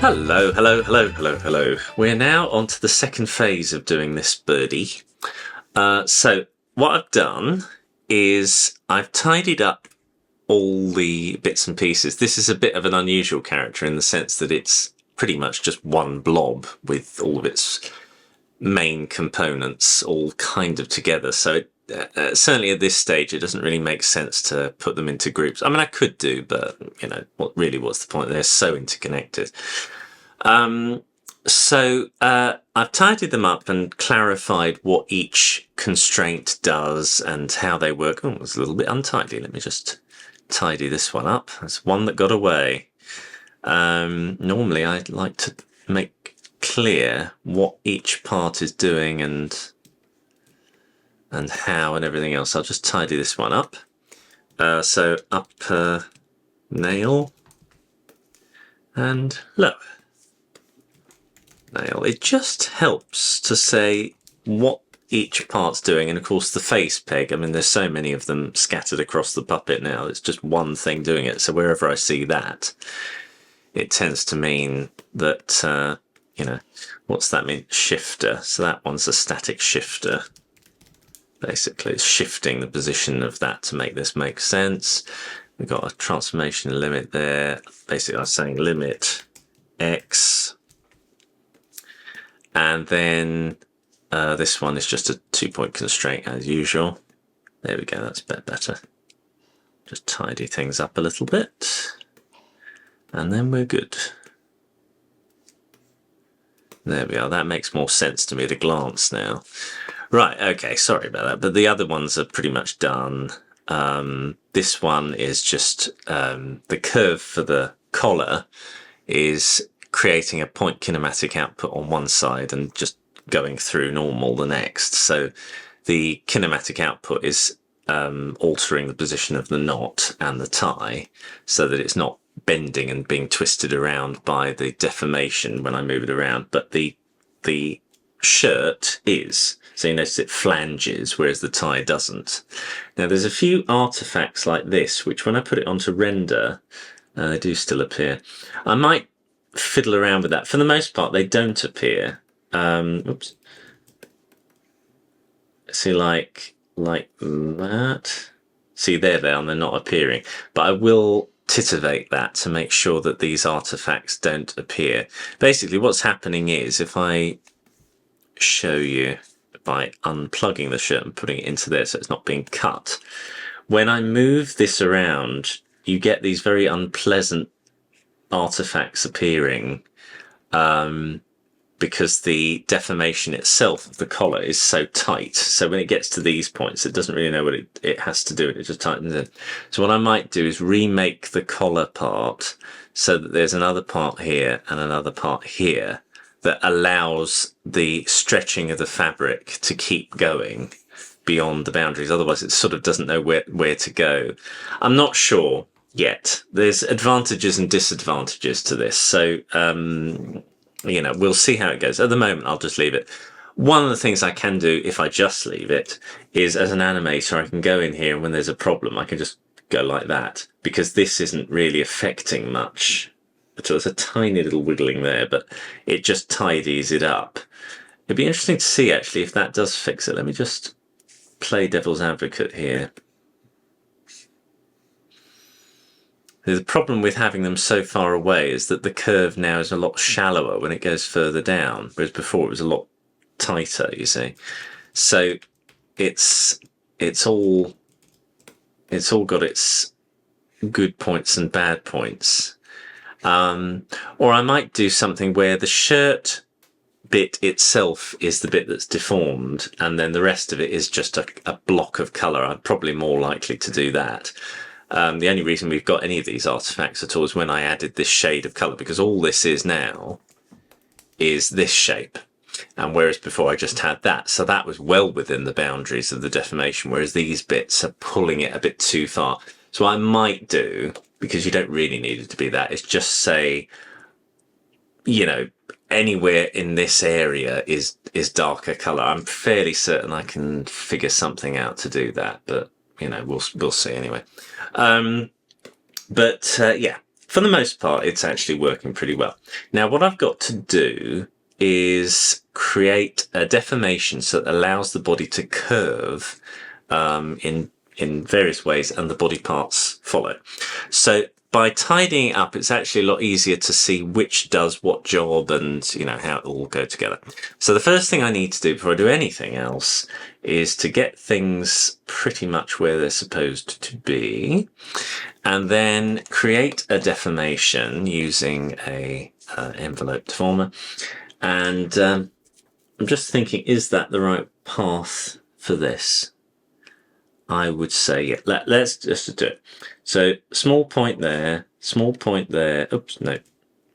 Hello, hello, hello, hello, hello. We're now on to the second phase of doing this Birdie. So what I've done is I've tidied up all the bits and pieces. This is a bit of an unusual character in the sense that it's pretty much just one blob with all of its main components all kind of together. So certainly at this stage, it doesn't really make sense to put them into groups. I mean, I could do, but you know, what's the point? They're so interconnected. So I've tidied them up and clarified what each constraint does and how they work. Oh, it's a little bit untidy. Let me just tidy this one up. That's one that got away. Normally, I'd like to make clear what each part is doing and how and everything else. I'll just tidy this one up. So upper nail and lower nail. It just helps to say what each part's doing, and of course the face peg, I mean there's so many of them scattered across the puppet now, it's just one thing doing it, so wherever I see that, it tends to mean that, you know, what's that mean? Shifter. So that one's a static shifter. Basically it's shifting the position of that to make this make sense. We've got a transformation limit there. Basically I'm saying limit X. And then this one is just a 2-point constraint as usual. There we go, that's a bit better. Just tidy things up a little bit. And then we're good. There we are, that makes more sense to me at a glance now. Right, okay, sorry about that, but the other ones are pretty much done. This one is just the curve for the collar is creating a point kinematic output on one side and just going through normal the next. So the kinematic output is altering the position of the knot and the tie so that it's not bending and being twisted around by the deformation when I move it around, but the shirt is. So you notice it flanges, whereas the tie doesn't. Now there's a few artifacts like this, which when I put it onto render, they do still appear. I might fiddle around with that. For the most part, they don't appear. Oops. See, like that. See, there they are, and they're not appearing. But I will titivate that to make sure that these artifacts don't appear. Basically, what's happening is if I show you by unplugging the shirt and putting it into there so it's not being cut, when I move this around, you get these very unpleasant artifacts appearing because the deformation itself of the collar is so tight. So when it gets to these points, it doesn't really know what it has to do. It just tightens it. So what I might do is remake the collar part so that there's another part here and another part here that allows the stretching of the fabric to keep going beyond the boundaries. Otherwise, it sort of doesn't know where to go. I'm not sure yet. There's advantages and disadvantages to this. So, you know, we'll see how it goes. At the moment, I'll just leave it. One of the things I can do if I just leave it is as an animator, I can go in here and when there's a problem, I can just go like that because this isn't really affecting much. So there's a tiny little wiggling there, but it just tidies it up. It'd be interesting to see actually if that does fix it. Let me just play devil's advocate here. The problem with having them so far away is that the curve now is a lot shallower when it goes further down, whereas before it was a lot tighter, you see. So it's all got its good points and bad points. Or I might do something where the shirt bit itself is the bit that's deformed and then the rest of it is just a block of colour. I'm probably more likely to do that. The only reason we've got any of these artifacts at all is when I added this shade of colour, because all this is now is this shape. And whereas before I just had that, so that was well within the boundaries of the deformation, whereas these bits are pulling it a bit too far. So what I might do, because you don't really need it to be that, is just say, you know, anywhere in this area is darker colour. I'm fairly certain I can figure something out to do that, but you know, we'll see anyway. Yeah, for the most part, it's actually working pretty well. Now, what I've got to do is create a deformation so that allows the body to curve in various ways, and the body parts follow. So by tidying it up, it's actually a lot easier to see which does what job and, you know, how it all go together. So the first thing I need to do before I do anything else is to get things pretty much where they're supposed to be, and then create a deformation using a envelope deformer. And I'm just thinking, is that the right path for this? I would say, yeah. Let's just do it. So small point there, oops, no,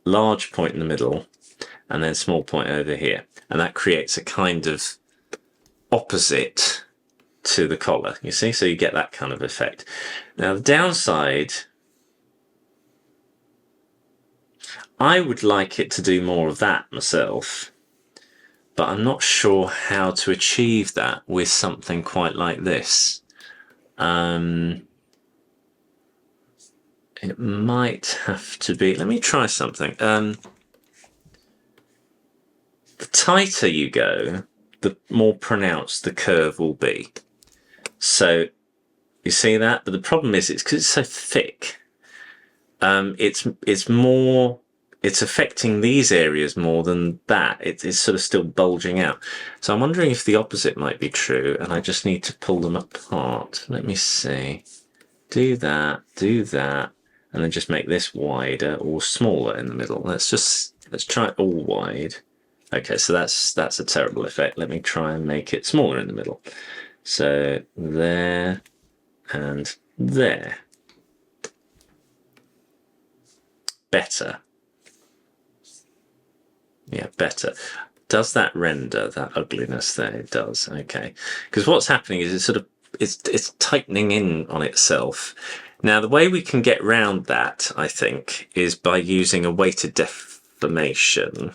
large point in the middle, and then small point over here. And that creates a kind of opposite to the collar, you see? So you get that kind of effect. Now the downside, I would like it to do more of that myself, but I'm not sure how to achieve that with something quite like this. It might have to be, let me try something. The tighter you go, the more pronounced the curve will be. So you see that? But the problem is, it's because it's so thick. It's affecting these areas more than that. It's sort of still bulging out. So I'm wondering if the opposite might be true, and I just need to pull them apart. Let me see. Do that, and then just make this wider or smaller in the middle. Let's try it all wide. Okay, so that's a terrible effect. Let me try and make it smaller in the middle. So there and there. Better. Yeah, better. Does that render that ugliness there? It does. Okay, because what's happening is it's tightening in on itself. Now the way we can get round that, I think, is by using a weighted deformation.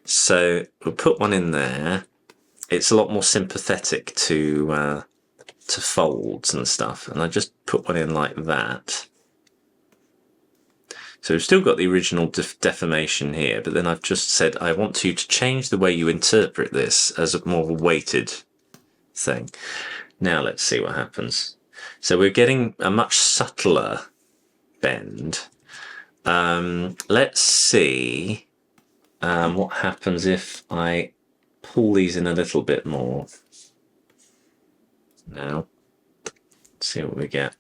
So we'll put one in there. It's a lot more sympathetic to folds and stuff, and I just put one in like that. So we've still got the original deformation here, but then I've just said I want you to change the way you interpret this as a more of a weighted thing. Now let's see what happens. So we're getting a much subtler bend. Let's see what happens if I pull these in a little bit more. Now, let's see what we get.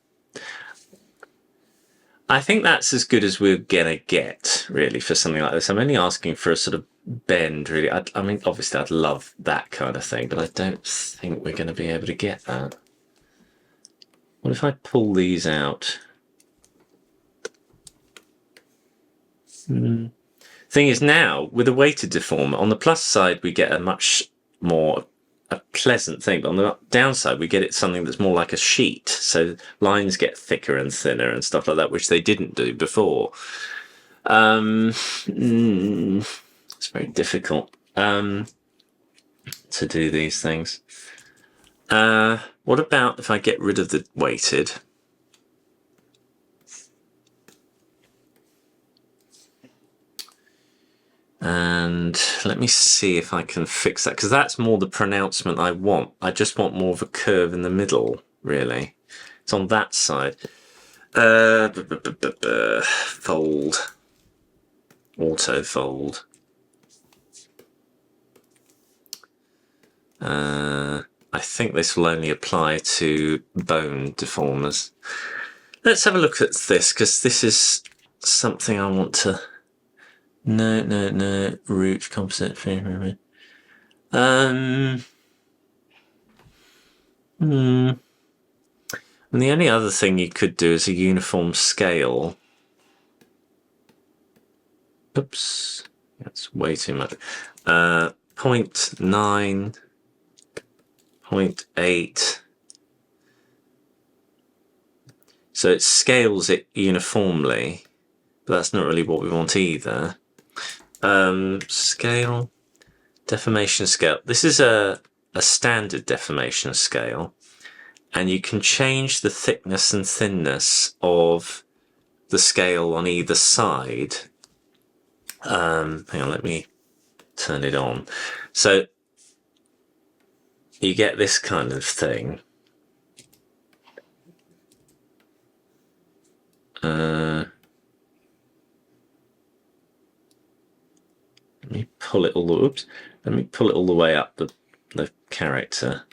I think that's as good as we're gonna get, really, for something like this. I'm only asking for a sort of bend, really. I mean, obviously, I'd love that kind of thing, but I don't think we're going to be able to get that. What if I pull these out? Thing is, now, with a weighted deformer, on the plus side, we get a much more a pleasant thing, but on the downside we get it something that's more like a sheet, so lines get thicker and thinner and stuff like that, which they didn't do before. It's very difficult to do these things. What about if I get rid of the weighted? And let me see if I can fix that, because that's more the pronouncement I want. I just want more of a curve in the middle, really. It's on that side. Fold. Auto fold. I think this will only apply to bone deformers. Let's have a look at this, because this is something I want to... No. Root composite. And the only other thing you could do is a uniform scale. Oops, that's way too much. 0.9, 0.8. So it scales it uniformly, but that's not really what we want either. Scale, deformation scale. This is a standard deformation scale, and you can change the thickness and thinness of the scale on either side. Hang on, let me turn it on. So you get this kind of thing. Let me pull it all the oops. Let me pull it all the way up the character,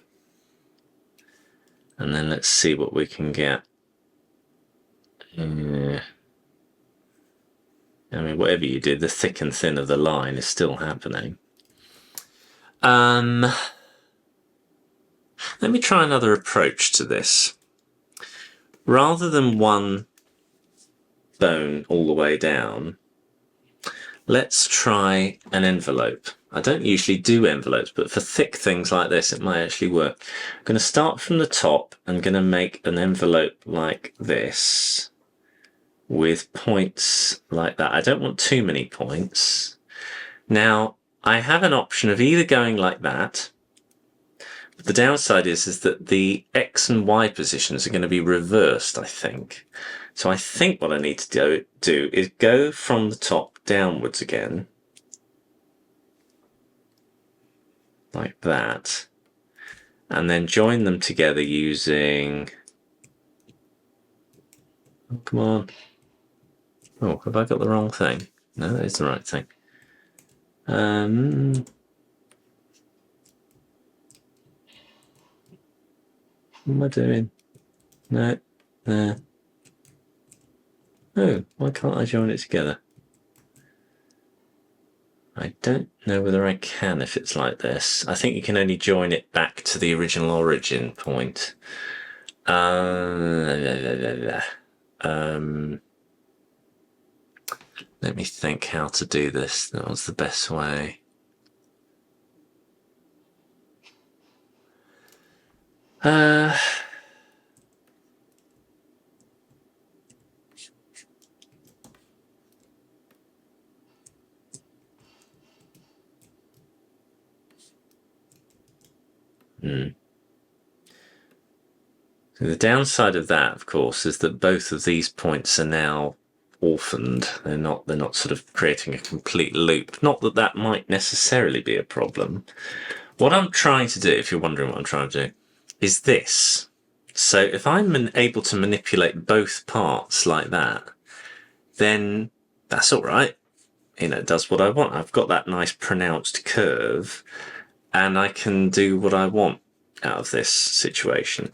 and then let's see what we can get. I mean, whatever you do, the thick and thin of the line is still happening. Let me try another approach to this. Rather than one bone all the way down, let's try an envelope. I don't usually do envelopes, but for thick things like this, it might actually work. I'm going to start from the top. I'm going to make an envelope like this with points like that. I don't want too many points. Now, I have an option of either going like that. But the downside is that the X and Y positions are going to be reversed, I think. So I think what I need to do is go from the top downwards again, like that, and then join them together using, oh, come on. Oh, have I got the wrong thing? No, that is the right thing. What am I doing? No, there. Oh, why can't I join it together? I don't know whether I can if it's like this. I think you can only join it back to the original origin point. Let me think how to do this. That was the best way. So the downside of that, of course, is that both of these points are now orphaned. They're not sort of creating a complete loop. Not that that might necessarily be a problem. What I'm trying to do, if you're wondering what I'm trying to do, is this. So if I'm able to manipulate both parts like that, then that's all right. You know, it does what I want. I've got that nice pronounced curve, and I can do what I want out of this situation.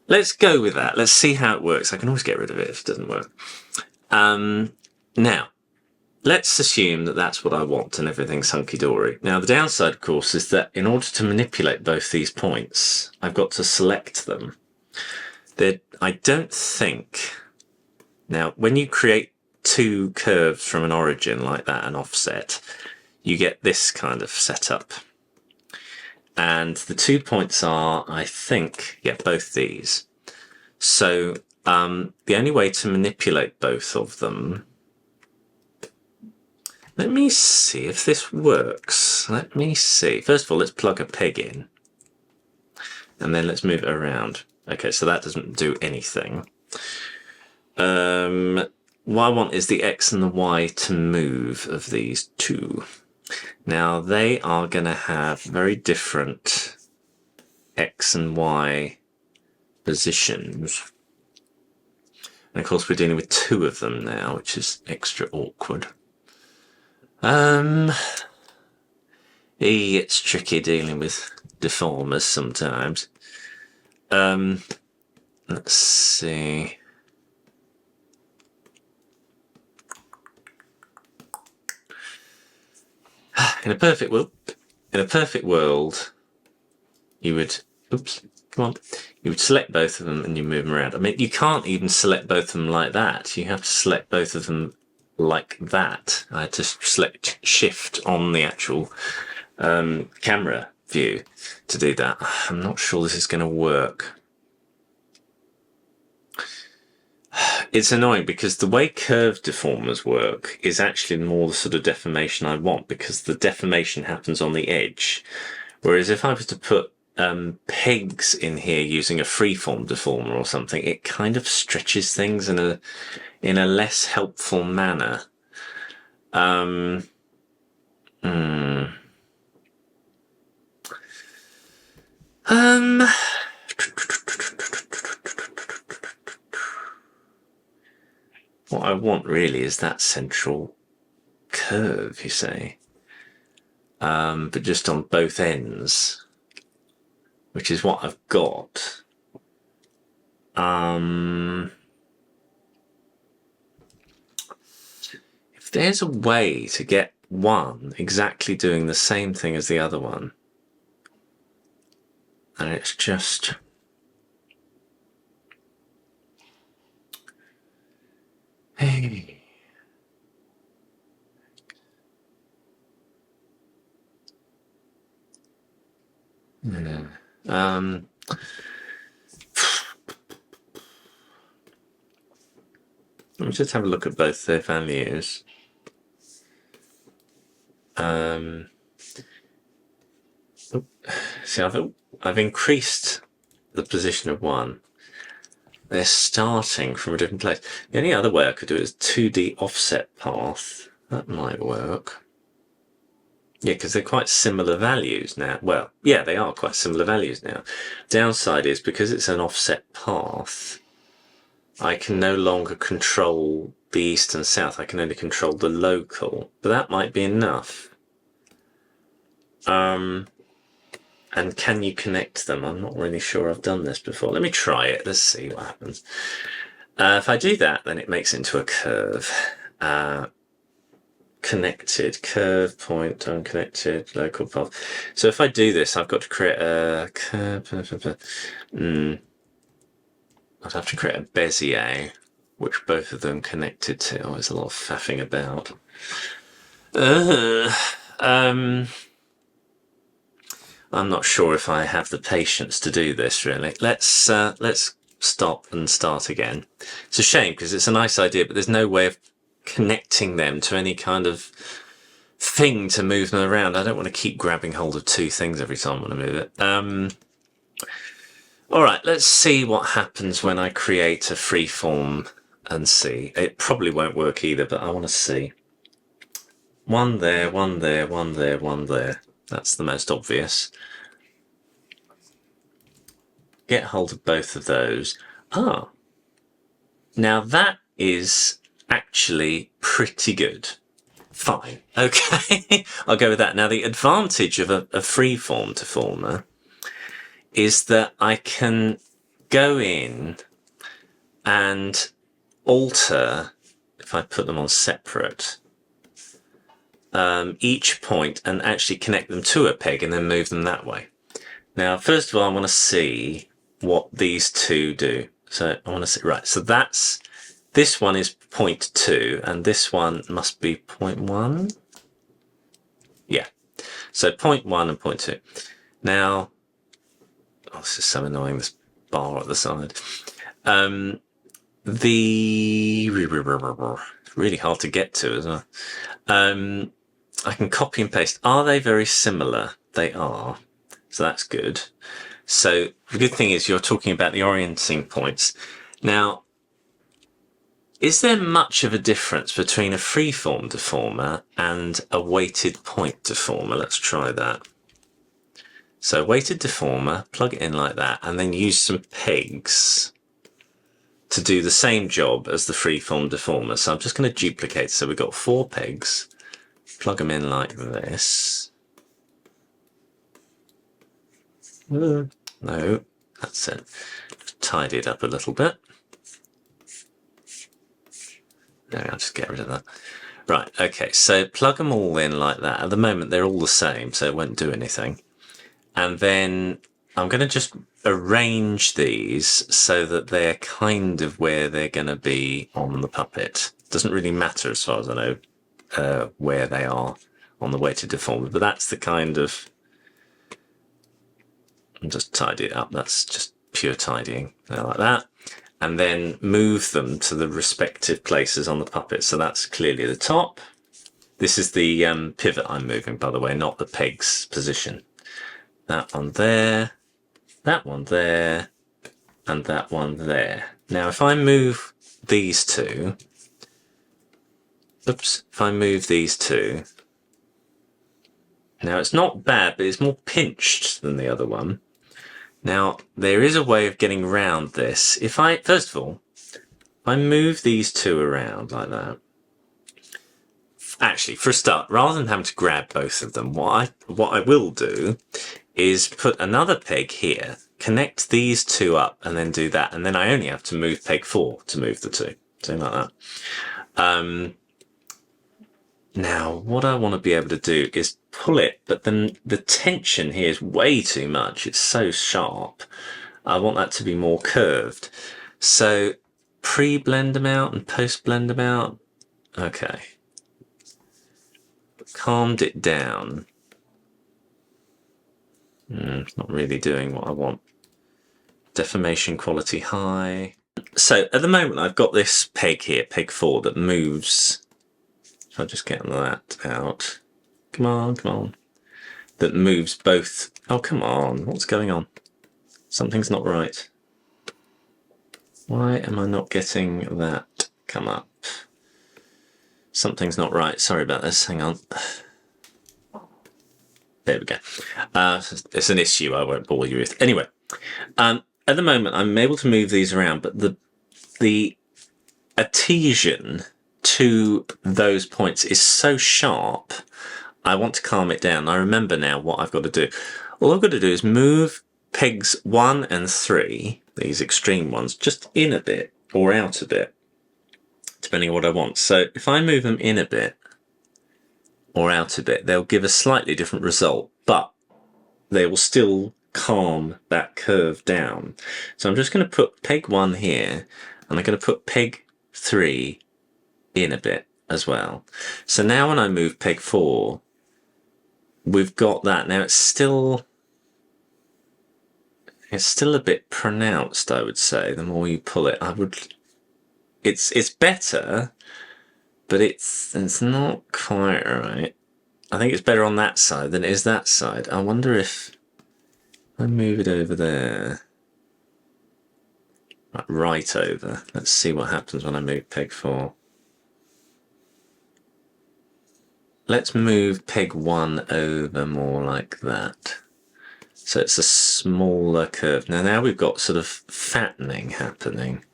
Let's go with that. Let's see how it works. I can always get rid of it if it doesn't work. Now, let's assume that that's what I want and everything's hunky-dory. Now, the downside, of course, is that in order to manipulate both these points, I've got to select them. I don't think... Now, when you create two curves from an origin like that, an offset, you get this kind of setup. And the 2 points are, I think, yeah, both these. So the only way to manipulate both of them, let me see if this works. Let me see. First of all, let's plug a peg in. And then let's move it around. Okay, so that doesn't do anything. What I want is the X and the Y to move of these two. Now, they are going to have very different X and Y positions. And of course, we're dealing with two of them now, which is extra awkward. It's tricky dealing with deformers sometimes. Let's see. In a perfect world, you would, you would select both of them and you move them around. I mean, you can't even select both of them like that. You have to select both of them like that. I had to select shift on the actual camera view to do that. I'm not sure this is going to work. It's annoying because the way curved deformers work is actually more the sort of deformation I want, because the deformation happens on the edge. Whereas if I was to put pegs in here using a freeform deformer or something, it kind of stretches things in in a less helpful manner. What I want really is that central curve, you say, but just on both ends, which is what I've got. If there's a way to get one exactly doing the same thing as the other one, and it's just hey. Let me just have a look at both their values. See, I've increased the position of one. They're starting from a different place. The only other way I could do it is 2D offset path. That might work. Yeah, because they're quite similar values now. Well, yeah, they are quite similar values now. Downside is because it's an offset path, I can no longer control the east and south. I can only control the local, but that might be enough. And can you connect them? I'm not really sure I've done this before. Let me try it. Let's see what happens. If I do that, then it makes it into a curve. Connected, curve, point, unconnected, local path. So if I do this, I've got to create a curve. I'd have to create a Bezier, which both of them connected to. Oh, there's a lot of faffing about. I'm not sure if I have the patience to do this, really. Let's stop and start again. It's a shame because it's a nice idea, but there's no way of connecting them to any kind of thing to move them around. I don't want to keep grabbing hold of two things every time I want to move it. All right, let's see what happens when I create a freeform and see. It probably won't work either, but I want to see. One there, one there, one there, one there. That's the most obvious. Get hold of both of those. Ah, now that is actually pretty good. Fine, okay, I'll go with that. Now the advantage of a freeform deformer is that I can go in and alter, if I put them on separate, each point and actually connect them to a peg and then move them that way. Now, first of all, I want to see what these two do. So I want to see, right, so this one is 0.2 and this one must be 0.1. Yeah, so 0.1 and 0.2. Now, oh, this is so annoying, this bar at the side. Really hard to get to as well. I can copy and paste. Are they very similar? They are. So that's good. So the good thing is you're talking about the orienting points. Now, is there much of a difference between a freeform deformer and a weighted point deformer? Let's try that. So weighted deformer, plug it in like that, and then use some pegs to do the same job as the freeform deformer. So I'm just going to duplicate. So we've got 4 pegs. Plug them in like this. No, that's it. Tidy it up a little bit. There, I'll just get rid of that. Right, okay, so plug them all in like that. At the moment, they're all the same, so it won't do anything. And then I'm going to just arrange these so that they're kind of where they're going to be on the puppet. Doesn't really matter as far as I know where they are on the weighted deformer, but that's the kind of... I'll just tidy it up. That's just pure tidying. Like that. And then move them to the respective places on the puppet. So that's clearly the top. This is the pivot I'm moving, by the way, not the peg's position. That one there, that one there, and that one there. Now, if I move these two, Oops, if I move these two. Now it's not bad, but it's more pinched than the other one. Now there is a way of getting around this. If I, first of all, if I move these two around like that. Actually, for a start, rather than having to grab both of them, what I will do is put another peg here, connect these two up, and then do that. And then I only have to move peg 4 to move the two. Something like that. Now, what I want to be able to do is pull it, but then the tension here is way too much. It's so sharp. I want that to be more curved. So pre-blend them out and post-blend them out. Okay. Calmed it down. It's not really doing what I want. Deformation quality high. So at the moment I've got this peg here, peg 4, that moves. If I just get that out. Come on, come on. That moves both. Oh, come on. What's going on? Something's not right. Why am I not getting that come up? Something's not right. Sorry about this. Hang on. There we go. It's an issue I won't bore you with. Anyway, at the moment I'm able to move these around, but the adhesion to those points is so sharp. I want to calm it down. I remember now what I've got to do. All I've got to do is move pegs 1 and 3, these extreme ones, just in a bit or out a bit, depending on what I want. So if I move them in a bit or out a bit, they'll give a slightly different result, but they will still calm that curve down. So I'm just going to put peg 1 here, and I'm going to put peg 3 in a bit as well. So now when I move peg 4, we've got that. Now it's still a bit pronounced, I would say. The more you pull it, it's better, but it's not quite right. I think it's better on that side than it is that side. I wonder if I move it over there, right over. Let's see what happens when I move peg 4. Let's move peg 1 over more like that. So it's a smaller curve. Now we've got sort of fattening happening.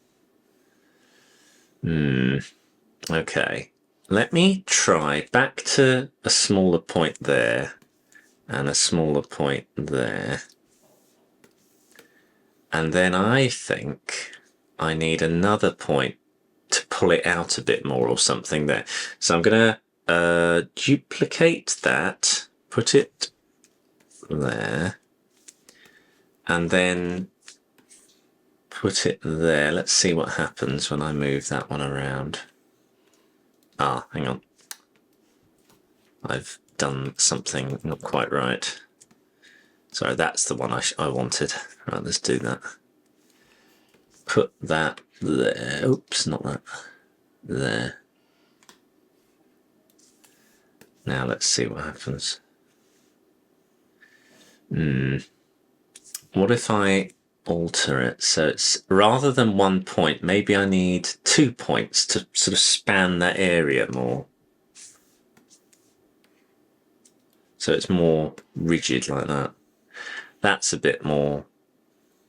Okay. Let me try back to a smaller point there and a smaller point there. And then I think I need another point to pull it out a bit more or something there. So I'm going to duplicate that, put it there, and then put it there. Let's see what happens when I move that one around. Ah, hang on. I've done something not quite right. Sorry, that's the one I wanted. Right, let's do that. Put that there. Oops, not that. There. Now let's see what happens. What if I alter it? So it's rather than 1 point, maybe I need 2 points to sort of span that area more. So it's more rigid like that. That's a bit more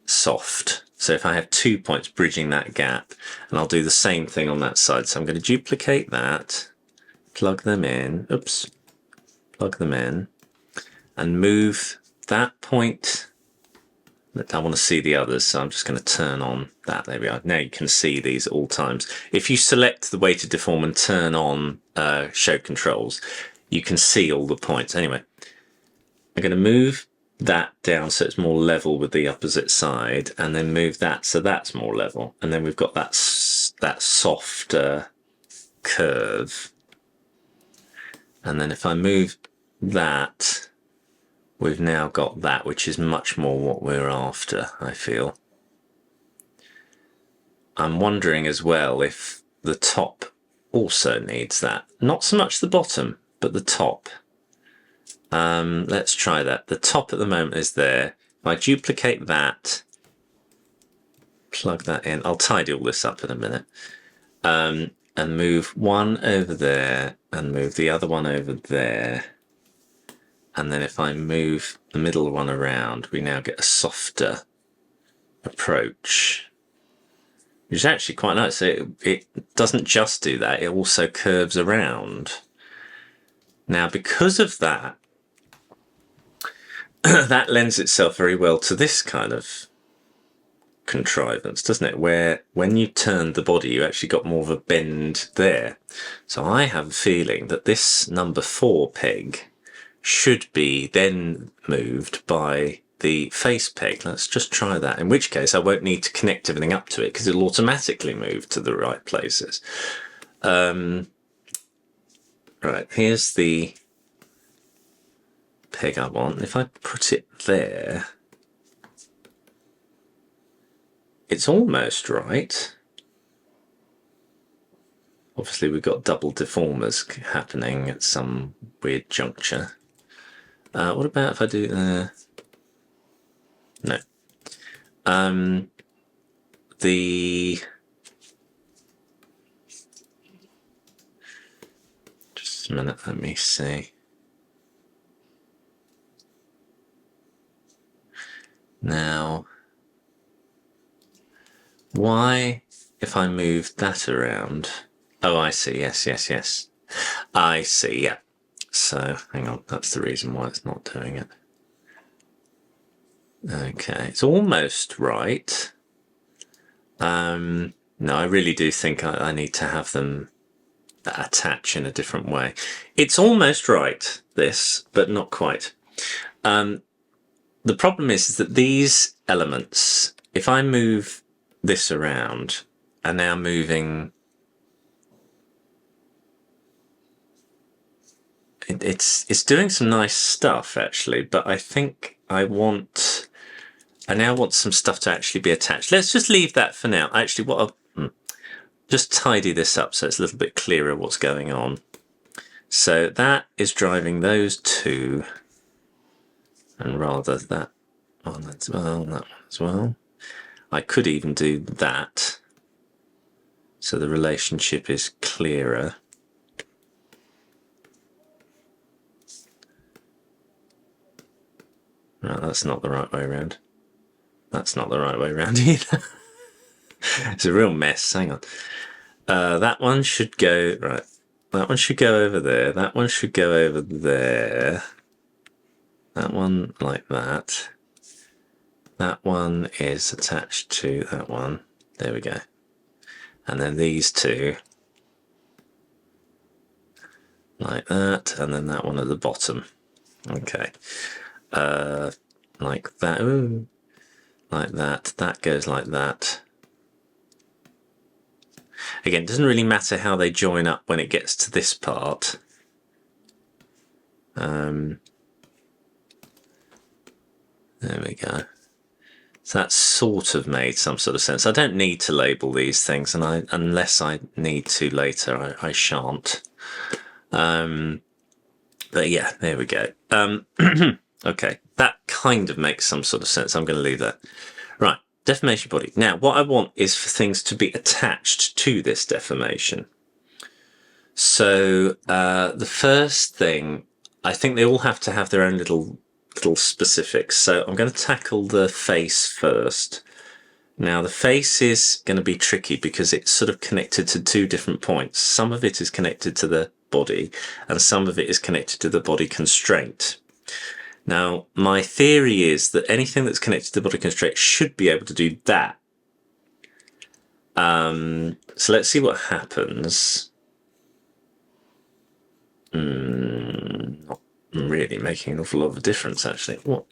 soft. So if I have 2 points bridging that gap, and I'll do the same thing on that side. So I'm going to duplicate that, plug them in, oops, plug them in, and move that point. I want to see the others, so I'm just going to turn on that. There we are. Now you can see these at all times. If you select the way to deform and turn on show controls, you can see all the points. Anyway, I'm going to move that down so it's more level with the opposite side, and then move that so that's more level. And then we've got that softer curve. And then if I move that, we've now got that, which is much more what we're after, I feel. I'm wondering as well if the top also needs that. Not so much the bottom, but the top. Let's try that. The top at the moment is there. If I duplicate that, plug that in. I'll tidy all this up in a minute. and move one over there and move the other one over there. And then if I move the middle one around, we now get a softer approach, which is actually quite nice. So it doesn't just do that, it also curves around. Now, because of that, that lends itself very well to this kind of contrivance, doesn't it? Where when you turn the body, you actually got more of a bend there. So I have a feeling that this number 4 peg should be then moved by the face peg. Let's just try that, in which case I won't need to connect everything up to it because it'll automatically move to the right places. Right, here's the peg I want. If I put it there, it's almost right. Obviously we've got double deformers happening at some weird juncture. What about if I do no. Just a minute, let me see. Now, why, if I move that around? Oh, I see. Yes. I see. Yeah. So hang on. That's the reason why it's not doing it. Okay, it's almost right. No, I really do think I need to have them attach in a different way. It's almost right, this, but not quite. The problem is that these elements, if I move this around, are now moving. It's doing some nice stuff actually, but I think I now want some stuff to actually be attached. Let's just leave that for now. Actually, what I'll just tidy this up so it's a little bit clearer what's going on. So that is driving those two, and rather that one as well, that one as well. I could even do that, so the relationship is clearer. No, that's not the right way around. That's not the right way around either. It's a real mess. Hang on. That one should go right. That one should go over there. That one should go over there. That one like that. That one is attached to that one. There we go. And then these two like that, and then that one at the bottom. Okay. Like that. Ooh. Like that. That goes like that. Again, it doesn't really matter how they join up when it gets to this part. There we go. So that's sort of made some sort of sense. I don't need to label these things, and unless I need to later, I shan't. But yeah, there we go. Okay, that kind of makes some sort of sense. I'm going to leave that. Right, deformation body. Now, what I want is for things to be attached to this deformation. So the first thing, I think they all have to have their own little specifics. So I'm going to tackle the face first. Now, the face is going to be tricky because it's sort of connected to two different points. Some of it is connected to the body, and some of it is connected to the body constraint. Now, my theory is that anything that's connected to the body constraint should be able to do that. So let's see what happens. Not really making an awful lot of a difference, actually. What?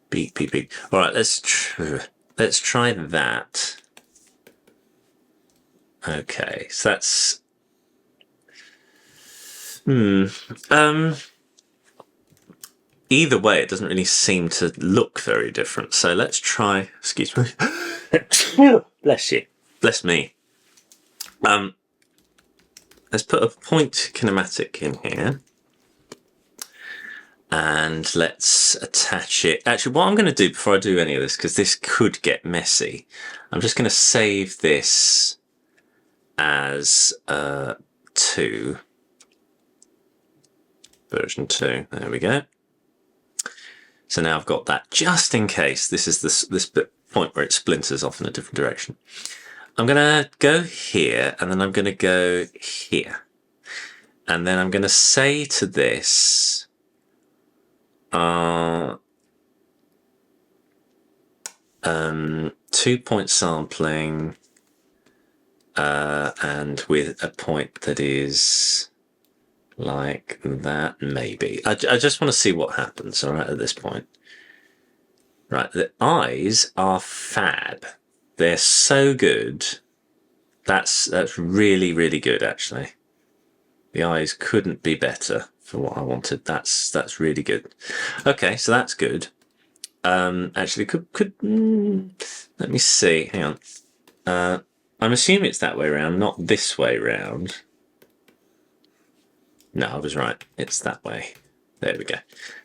Beep, beep, beep. All right, let's try that. Okay, so that's. Either way, it doesn't really seem to look very different. So let's try. Excuse me. Bless you. Bless me. Let's put a point kinematic in here. And let's attach it. Actually, what I'm going to do before I do any of this, because this could get messy, I'm just going to save this as 2, version 2. There we go. So now I've got that just in case. This is this point where it splinters off in a different direction. I'm going to go here, and then I'm going to go here. And then I'm going to say to this, 2-point sampling, and with a point that is like that, maybe. I just want to see what happens, all right, at this point. Right, the eyes are fab. They're so good. That's really, really good, actually. The eyes couldn't be better for what I wanted. That's really good. Okay, so that's good. Actually, let me see. Hang on. I'm assuming it's that way around, not this way round. No, I was right. It's that way. There we go.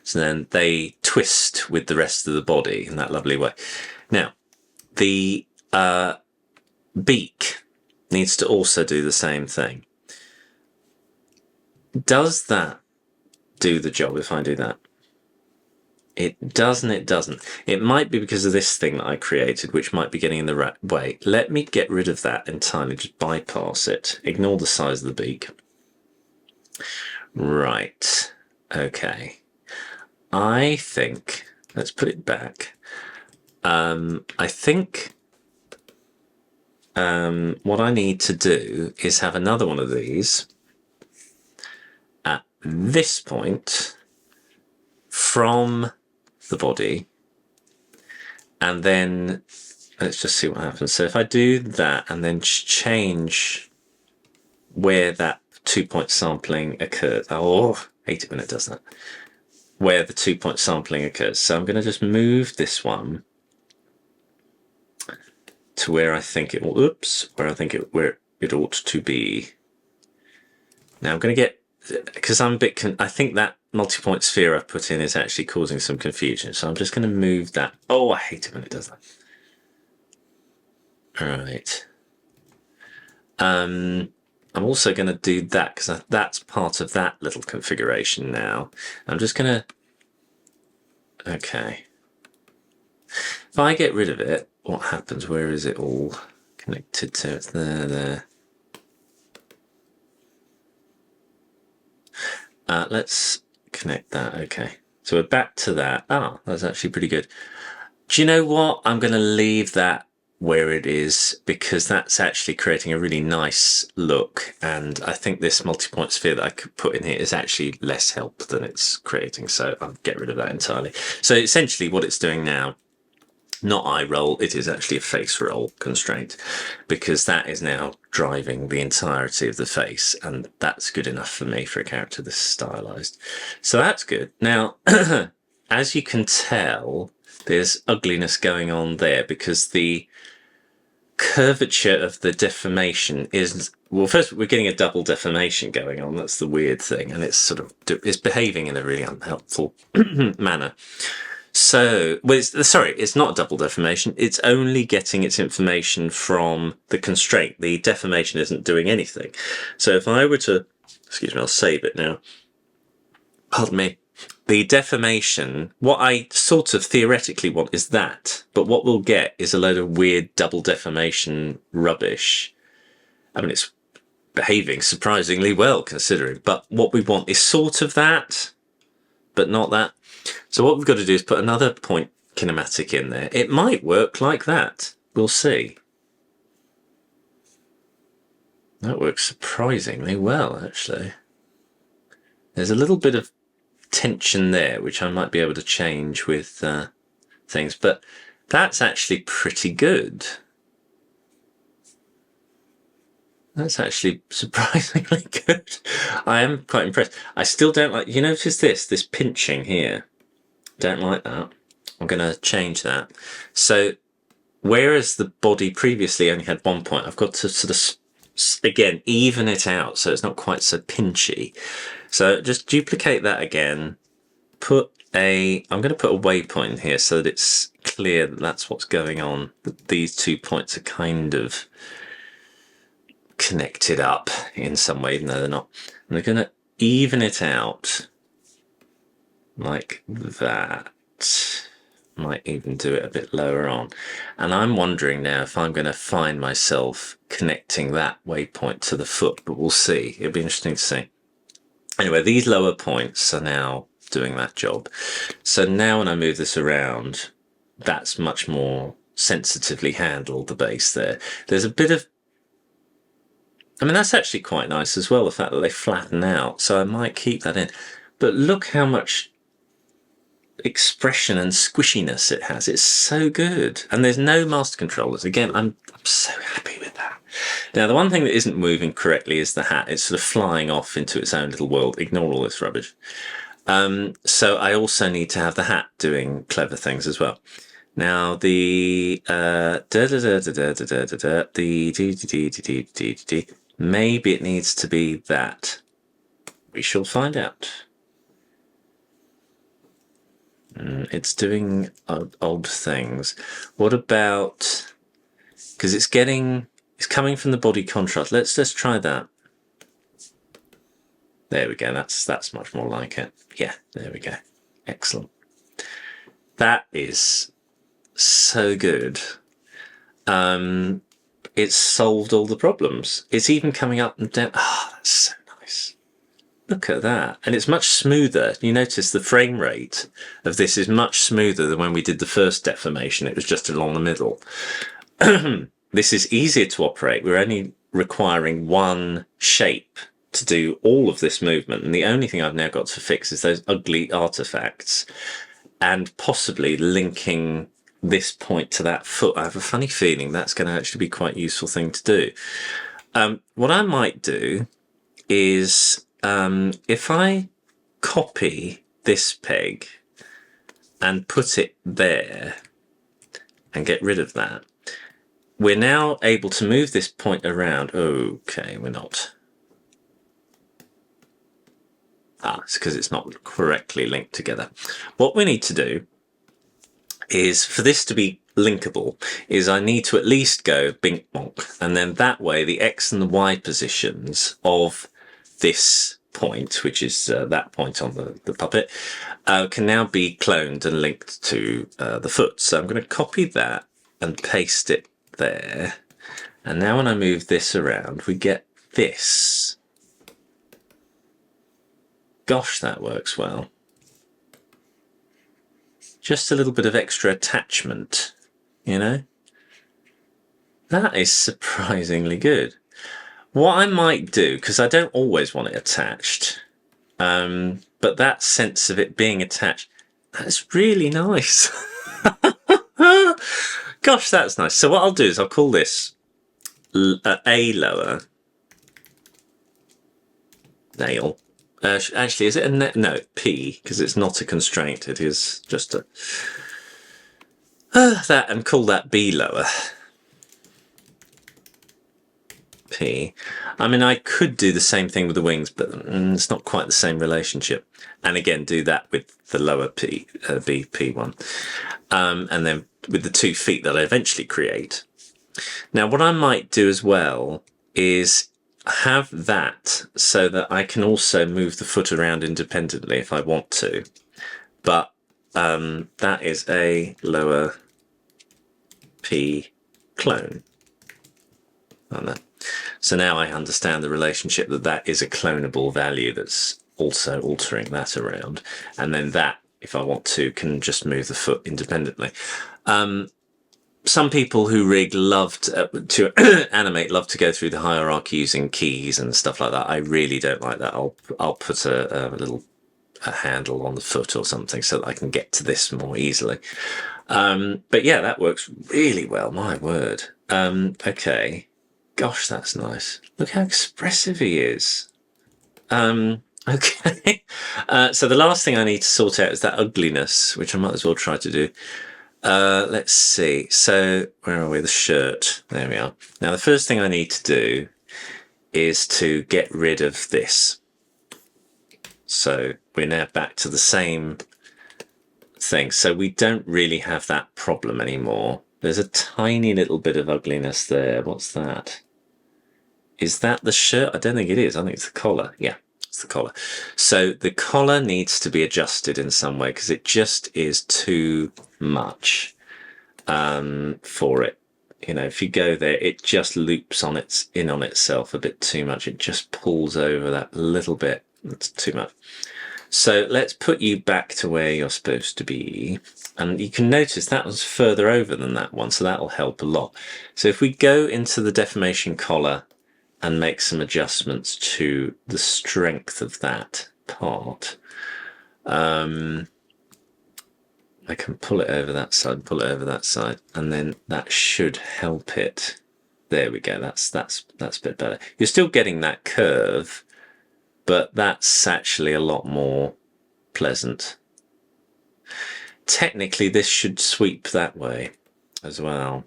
So then they twist with the rest of the body in that lovely way. Now, the beak needs to also do the same thing. Does that do the job if I do that? It doesn't, it doesn't. It might be because of this thing that I created, which might be getting in the way. Let me get rid of that entirely, just bypass it. Ignore the size of the beak. Right, okay. I think, let's put it back. I think what I need to do is have another one of these at this point from the body, and then let's just see what happens. So if I do that and then change where that 2-point sampling occurs, oh, I hate it when it does that, where the 2-point sampling occurs. So I'm going to just move this one to where I think it will, where it ought to be. Now I'm going to get, because I'm a bit, I think that multi-point sphere I've put in is actually causing some confusion. So I'm just going to move that. Oh, I hate it when it does that. All right. I'm also going to do that because that's part of that little configuration now. I'm just going to, okay. If I get rid of it, what happens? Where is it all connected to? It's there. Let's connect that. Okay, so we're back to that. Ah, that's actually pretty good. Do you know what? I'm going to leave that where it is because that's actually creating a really nice look. And I think this multi-point sphere that I could put in here is actually less help than it's creating. So I'll get rid of that entirely. So essentially what it's doing now, not eye roll, it is actually a face roll constraint because that is now driving the entirety of the face, and that's good enough for me for a character this stylized. So that's good. Now, as you can tell, there's ugliness going on there because the curvature of the deformation is, well, first we're getting a double deformation going on. That's the weird thing, and it's sort of, it's behaving in a really unhelpful manner. So, well, it's not a double deformation. It's only getting its information from the constraint. The deformation isn't doing anything. So if I were to, excuse me, I'll save it now. Pardon me. The deformation, what I sort of theoretically want is that, but what we'll get is a load of weird double deformation rubbish. I mean, it's behaving surprisingly well considering, but what we want is sort of that, but not that. So what we've got to do is put another point kinematic in there. It might work like that. We'll see. That works surprisingly well, actually. There's a little bit of tension there, which I might be able to change with things, but that's actually pretty good. That's actually surprisingly good. I am quite impressed. I still don't like, you notice this pinching here. Don't like that. I'm going to change that. So whereas the body previously only had 1 point, I've got to sort of, again, even it out so it's not quite so pinchy. So just duplicate that again. I'm going to put a waypoint here so that it's clear that that's what's going on. That these 2 points are kind of connected up in some way, even though they're not. And they're going to even it out like that. Might even do it a bit lower on. And I'm wondering now if I'm going to find myself connecting that waypoint to the foot, but we'll see. It'll be interesting to see. Anyway, these lower points are now doing that job. So now when I move this around, that's much more sensitively handled, the base there. There's a bit of, I mean, that's actually quite nice as well, the fact that they flatten out. So I might keep that in. But look how much expression and squishiness it has. It's so good. And there's no master controllers. Again, I'm so happy with that. Now, the one thing that isn't moving correctly is the hat. It's sort of flying off into its own little world. Ignore all this rubbish. So I also need to have the hat doing clever things as well. Now, the maybe it needs to be that. We shall find out. It's doing odd things. What about, because it's coming from the body contrast. Let's just try that. There we go. That's much more like it. Yeah, there we go. Excellent. That is so good. It's solved all the problems. It's even coming up and down. Ah, that's so nice. Look at that. And it's much smoother. You notice the frame rate of this is much smoother than when we did the first deformation. It was just along the middle. This is easier to operate. We're only requiring one shape to do all of this movement. And the only thing I've now got to fix is those ugly artifacts and possibly linking this point to that foot. I have a funny feeling that's going to actually be quite a useful thing to do. What I might do is if I copy this peg and put it there and get rid of that, we're now able to move this point around. Okay, we're not. It's because it's not correctly linked together. What we need to do is, for this to be linkable, is I need to at least go bink bonk, and then that way the X and the Y positions of this point, which is that point on the puppet, can now be cloned and linked to the foot. So I'm going to copy that and paste it there. And now when I move this around, we get this. Gosh, that works well. Just a little bit of extra attachment, you know? That is surprisingly good. What I might do, because I don't always want it attached, but that sense of it being attached, that's really nice. Gosh, that's nice. So what I'll do is I'll call this A lower nail. Actually, is it a no, P, because it's not a constraint. It is just a that, and call that B lower. P. I mean, I could do the same thing with the wings, but it's not quite the same relationship. And again, do that with the lower P, B, P1. And then with the 2 feet that I eventually create. Now, what I might do as well is have that so that I can also move the foot around independently if I want to. But that is a lower P clone. Like that. So now I understand the relationship that is a clonable value that's also altering that around. And then that, if I want to, can just move the foot independently. Some people who rig love to animate, love to go through the hierarchy using keys and stuff like that. I really don't like that. I'll put a little handle on the foot or something so that I can get to this more easily. But yeah, that works really well, my word. Okay. Gosh, that's nice. Look how expressive he is. Okay. So the last thing I need to sort out is that ugliness, which I might as well try to do. Let's see. So where are we? The shirt. There we are. Now the first thing I need to do is to get rid of this. So we're now back to the same thing. So we don't really have that problem anymore. There's a tiny little bit of ugliness there. What's that? Is that the shirt? I don't think it is. I think it's the collar. Yeah, it's the collar. So the collar needs to be adjusted in some way because it just is too much for it. You know, if you go there, it just loops on itself a bit too much. It just pulls over that little bit. That's too much. So let's put you back to where you're supposed to be. And you can notice that was further over than that one, so that'll help a lot. So if we go into the deformation collar and make some adjustments to the strength of that part, I can pull it over that side, pull it over that side, and then that should help it. There we go. That's a bit better. You're still getting that curve, but that's actually a lot more pleasant. Technically, this should sweep that way as well.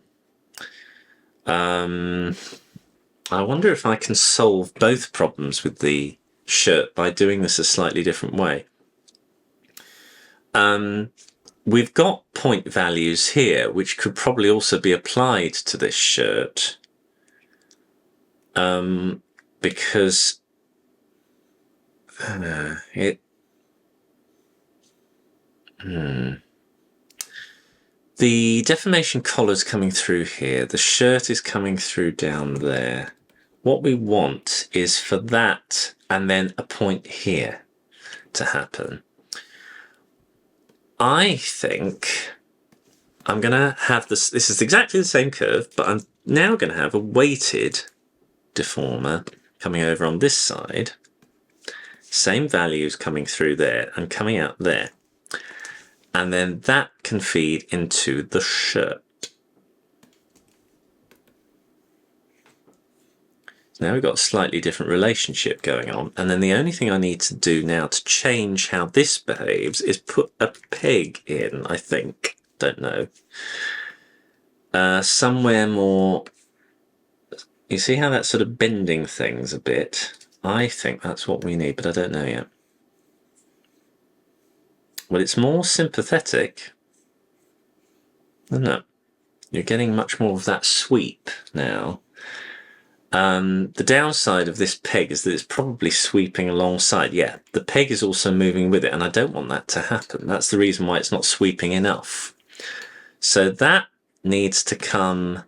I wonder if I can solve both problems with the shirt by doing this a slightly different way. We've got point values here, which could probably also be applied to this shirt, because the deformation collar's coming through here. The shirt is coming through down there. What we want is for that and then a point here to happen. I think I'm going to have this. This is exactly the same curve, but I'm now going to have a weighted deformer coming over on this side. Same values coming through there and coming out there. And then that can feed into the shirt. Now we've got a slightly different relationship going on. And then the only thing I need to do now to change how this behaves is put a peg in, I think. Don't know. Somewhere more... You see how that's sort of bending things a bit? I think that's what we need, but I don't know yet. Well, it's more sympathetic, isn't it? You're getting much more of that sweep now. The downside of this peg is that it's probably sweeping alongside. Yeah, the peg is also moving with it, and I don't want that to happen. That's the reason why it's not sweeping enough. So that needs to come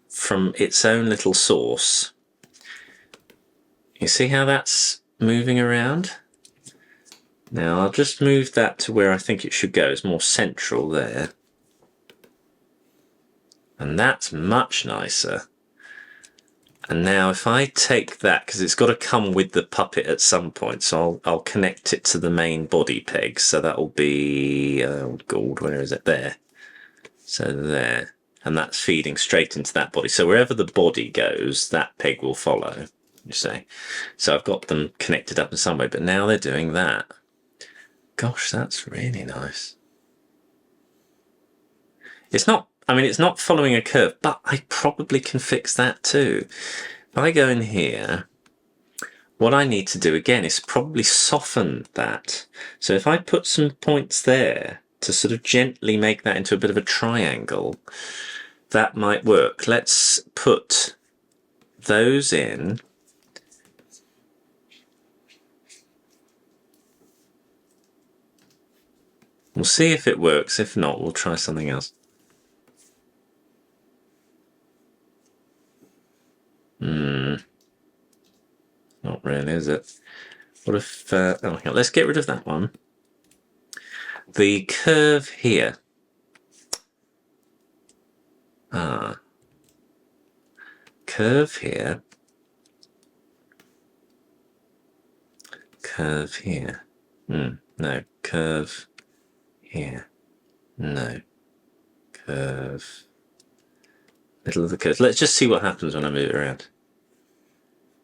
from its own little source. You see how that's moving around? Now I'll just move that to where I think it should go. It's more central there. And that's much nicer. And now if I take that, because it's got to come with the puppet at some point, so I'll connect it to the main body peg. So that'll be, oh God, where is it? There. So there. And that's feeding straight into that body. So wherever the body goes, that peg will follow, you see. So I've got them connected up in some way, but now they're doing that. Gosh, that's really nice. It's not, I mean, it's not following a curve, but I probably can fix that too. If I go in here, what I need to do again is probably soften that. So if I put some points there to sort of gently make that into a bit of a triangle, that might work. Let's put those in. We'll see if it works. If not, we'll try something else. Not really, is it? What if... oh, hang on. Let's get rid of that one. The curve here. Curve here. Curve here. No. Curve here. No. Curve. Middle of the curve. Let's just see what happens when I move it around.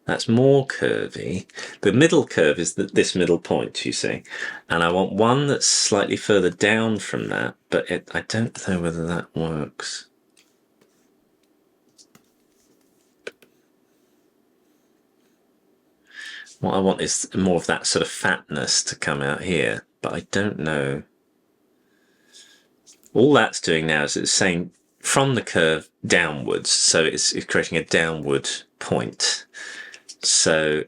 That's more curvy. The middle curve is this middle point, you see. And I want one that's slightly further down from that, but I don't know whether that works. What I want is more of that sort of fatness to come out here, but I don't know. All that's doing now is it's saying from the curve downwards, so it's creating a downward point. So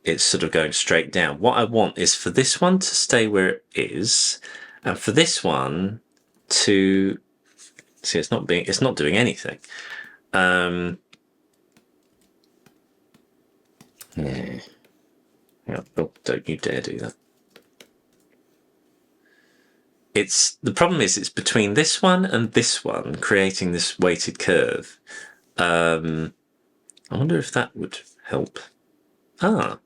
it's sort of going straight down. What I want is for this one to stay where it is, and for this one to see it's not doing anything. Yeah. Oh, don't you dare do that. The problem is it's between this one and this one, creating this weighted curve. I wonder if that would help. Ah,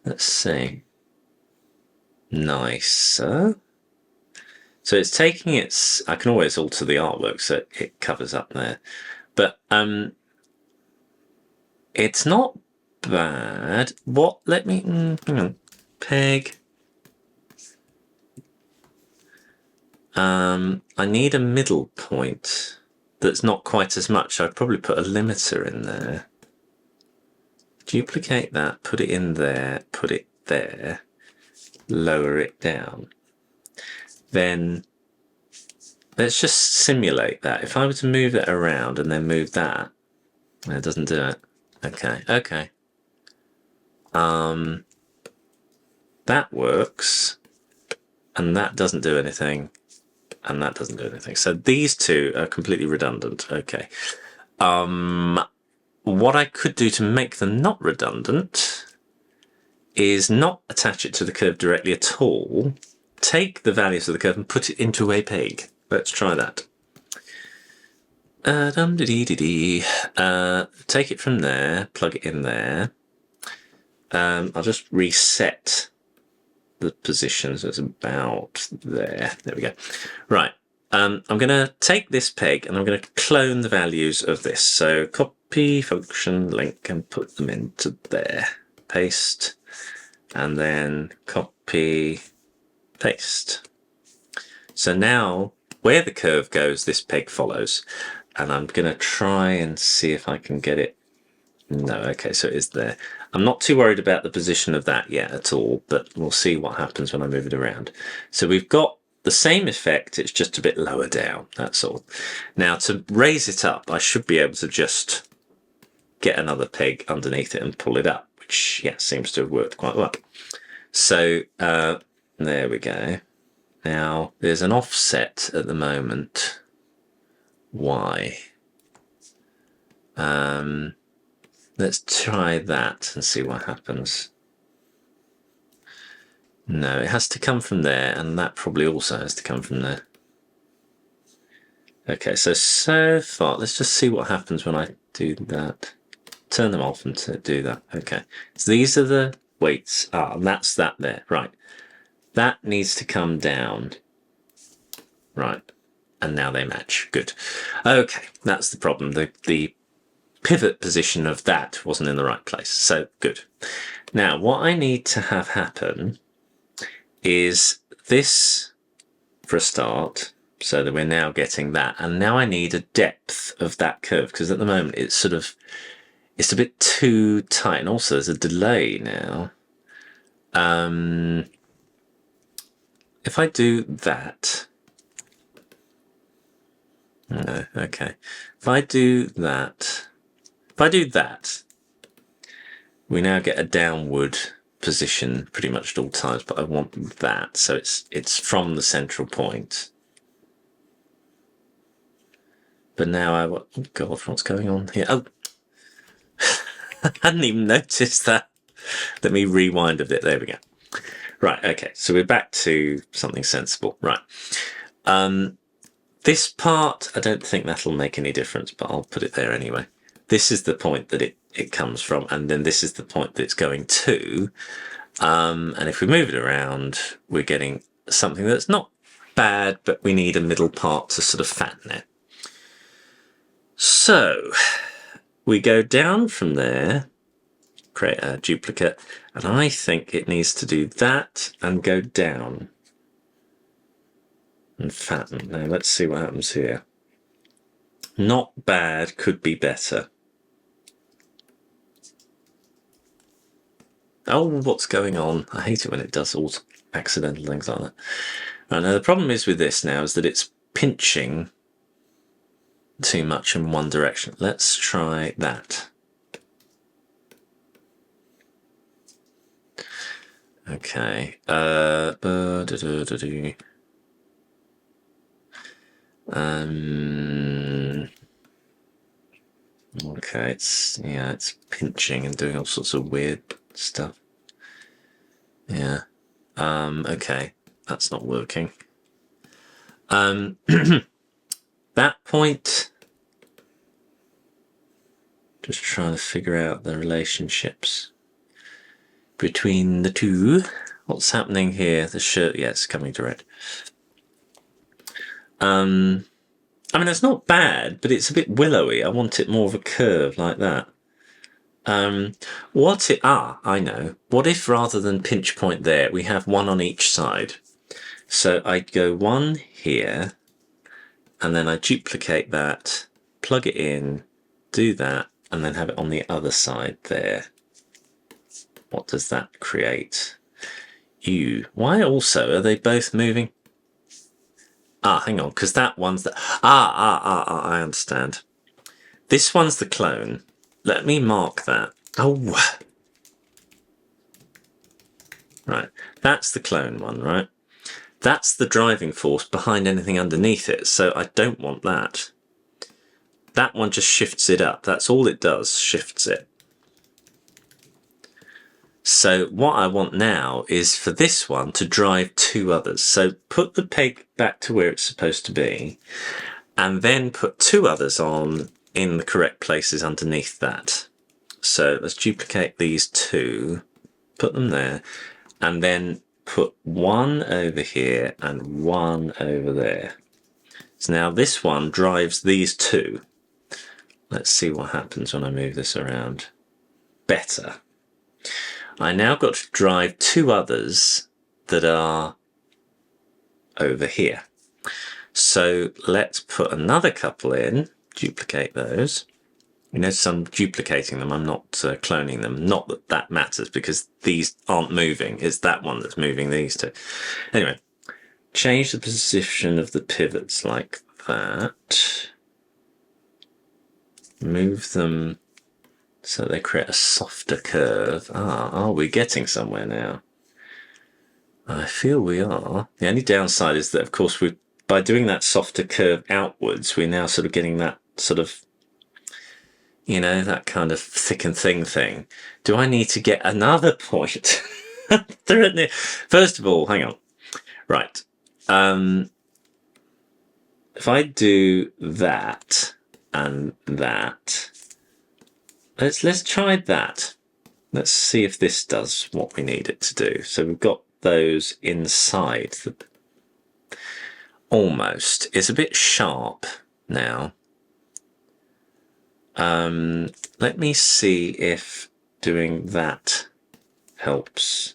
let's see. Nicer. So it's taking its. I can always alter the artwork so it covers up there, but it's not bad. What? Let me hang on. Peg. I need a middle point that's not quite as much. I'd probably put a limiter in there. Duplicate that, put it in there, put it there, lower it down. Then let's just simulate that. If I were to move it around and then move that, it doesn't do it. Okay. That works, and that doesn't do anything. And that doesn't do anything. So these two are completely redundant. Okay. What I could do to make them not redundant is not attach it to the curve directly at all. Take the values of the curve and put it into a peg. Let's try that. Take it from there, plug it in there. I'll just reset the position, so it's about there. There we go. Right. I'm going to take this peg and I'm going to clone the values of this. So copy function link and put them into there. Paste, and then copy, paste. So now where the curve goes, this peg follows. And I'm going to try and see if I can get it. No, okay, so it is there. I'm not too worried about the position of that yet at all, but we'll see what happens when I move it around. So we've got the same effect, it's just a bit lower down, that's all. Now to raise it up, I should be able to just get another peg underneath it and pull it up, which, yeah, seems to have worked quite well. So there we go. Now there's an offset at the moment. Why? Let's try that and see what happens. No, it has to come from there, and that probably also has to come from there. Okay, so far, let's just see what happens when I do that. Turn them off and do that. Okay, so these are the weights. And that's that there. Right, that needs to come down. Right, and now they match. Good. Okay, that's the problem. The pivot position of that wasn't in the right place. So good. Now what I need to have happen is this for a start, so that we're now getting that, and now I need a depth of that curve, because at the moment it's a bit too tight, and also there's a delay now. If I do that, no, okay, if I do that, we now get a downward position pretty much at all times, but I want that, so it's from the central point. But now oh God, what's going on here? Oh, I hadn't even noticed that. Let me rewind a bit. There we go. Right, okay, so we're back to something sensible. Right. This part, I don't think that'll make any difference, but I'll put it there anyway. This is the point that it comes from, and then this is the point that it's going to. And if we move it around, we're getting something that's not bad, but we need a middle part to sort of fatten it. So we go down from there, create a duplicate, and I think it needs to do that and go down and fatten. Now let's see what happens here. Not bad, could be better. Oh, what's going on? I hate it when it does all accidental things like that. Right, now the problem is with this now is that it's pinching too much in one direction. Let's try that. Okay. Okay, it's pinching and doing all sorts of weird stuff. Yeah. Okay, that's not working. That point, just trying to figure out the relationships between the two. What's happening here? The shirt, yeah, it's coming direct. I mean, it's not bad, but it's a bit willowy. I want it more of a curve like that. I know. What if rather than pinch point there, we have one on each side? So I'd go one here, and then I duplicate that, plug it in, do that, and then have it on the other side there. What does that create? Why also are they both moving? Hang on, because that one's the... I understand. This one's the clone. Let me mark that. Oh. Right, that's the clone one, right? That's the driving force behind anything underneath it, so I don't want that. That one just shifts it up. That's all it does, shifts it. So what I want now is for this one to drive two others. So put the peg back to where it's supposed to be, and then put two others on in the correct places underneath that. So let's duplicate these two, put them there, and then put one over here and one over there. So now this one drives these two. Let's see what happens when I move this around. Better. I now got to drive two others that are over here. So let's put another couple in, duplicate those. You notice I'm duplicating them, I'm not cloning them. Not that that matters because these aren't moving, it's that one that's moving these two. Anyway, change the position of the pivots like that. Move them so they create a softer curve. Are we getting somewhere now? I feel we are. The only downside is that, of course, by doing that softer curve outwards, we're now sort of getting that sort of, you know, that kind of thick and thin thing. Do I need to get another point? First of all, hang on. Right. If I do that and that, let's try that. Let's see if this does what we need it to do. So we've got those inside almost. It's a bit sharp now. Let me see if doing that helps.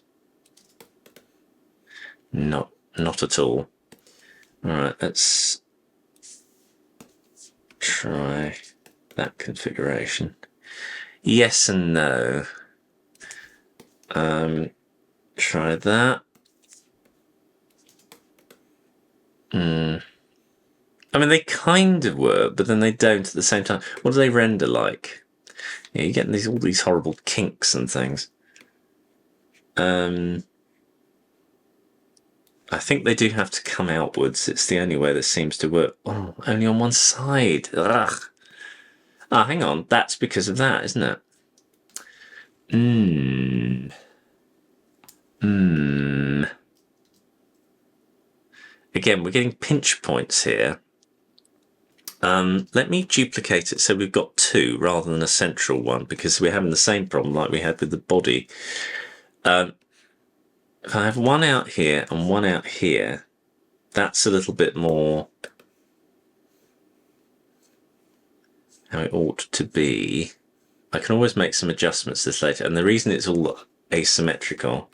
Not at all. All right, let's try that configuration. Yes and no. Try that. I mean, they kind of work, but then they don't at the same time. What do they render like? Yeah, you're getting all these horrible kinks and things. I think they do have to come outwards. It's the only way this seems to work. Oh, only on one side. Ugh. Hang on. That's because of that, isn't it? Again, we're getting pinch points here. Let me duplicate it so we've got two rather than a central one, because we're having the same problem like we had with the body. If I have one out here and one out here, that's a little bit more how it ought to be. I can always make some adjustments to this later, and the reason it's all asymmetrical,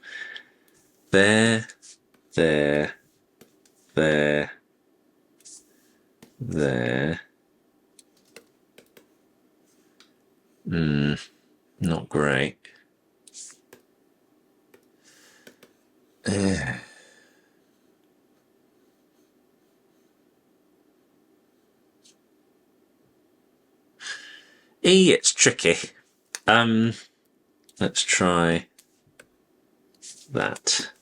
there, there, there, there. Not great. It's tricky. Let's try that.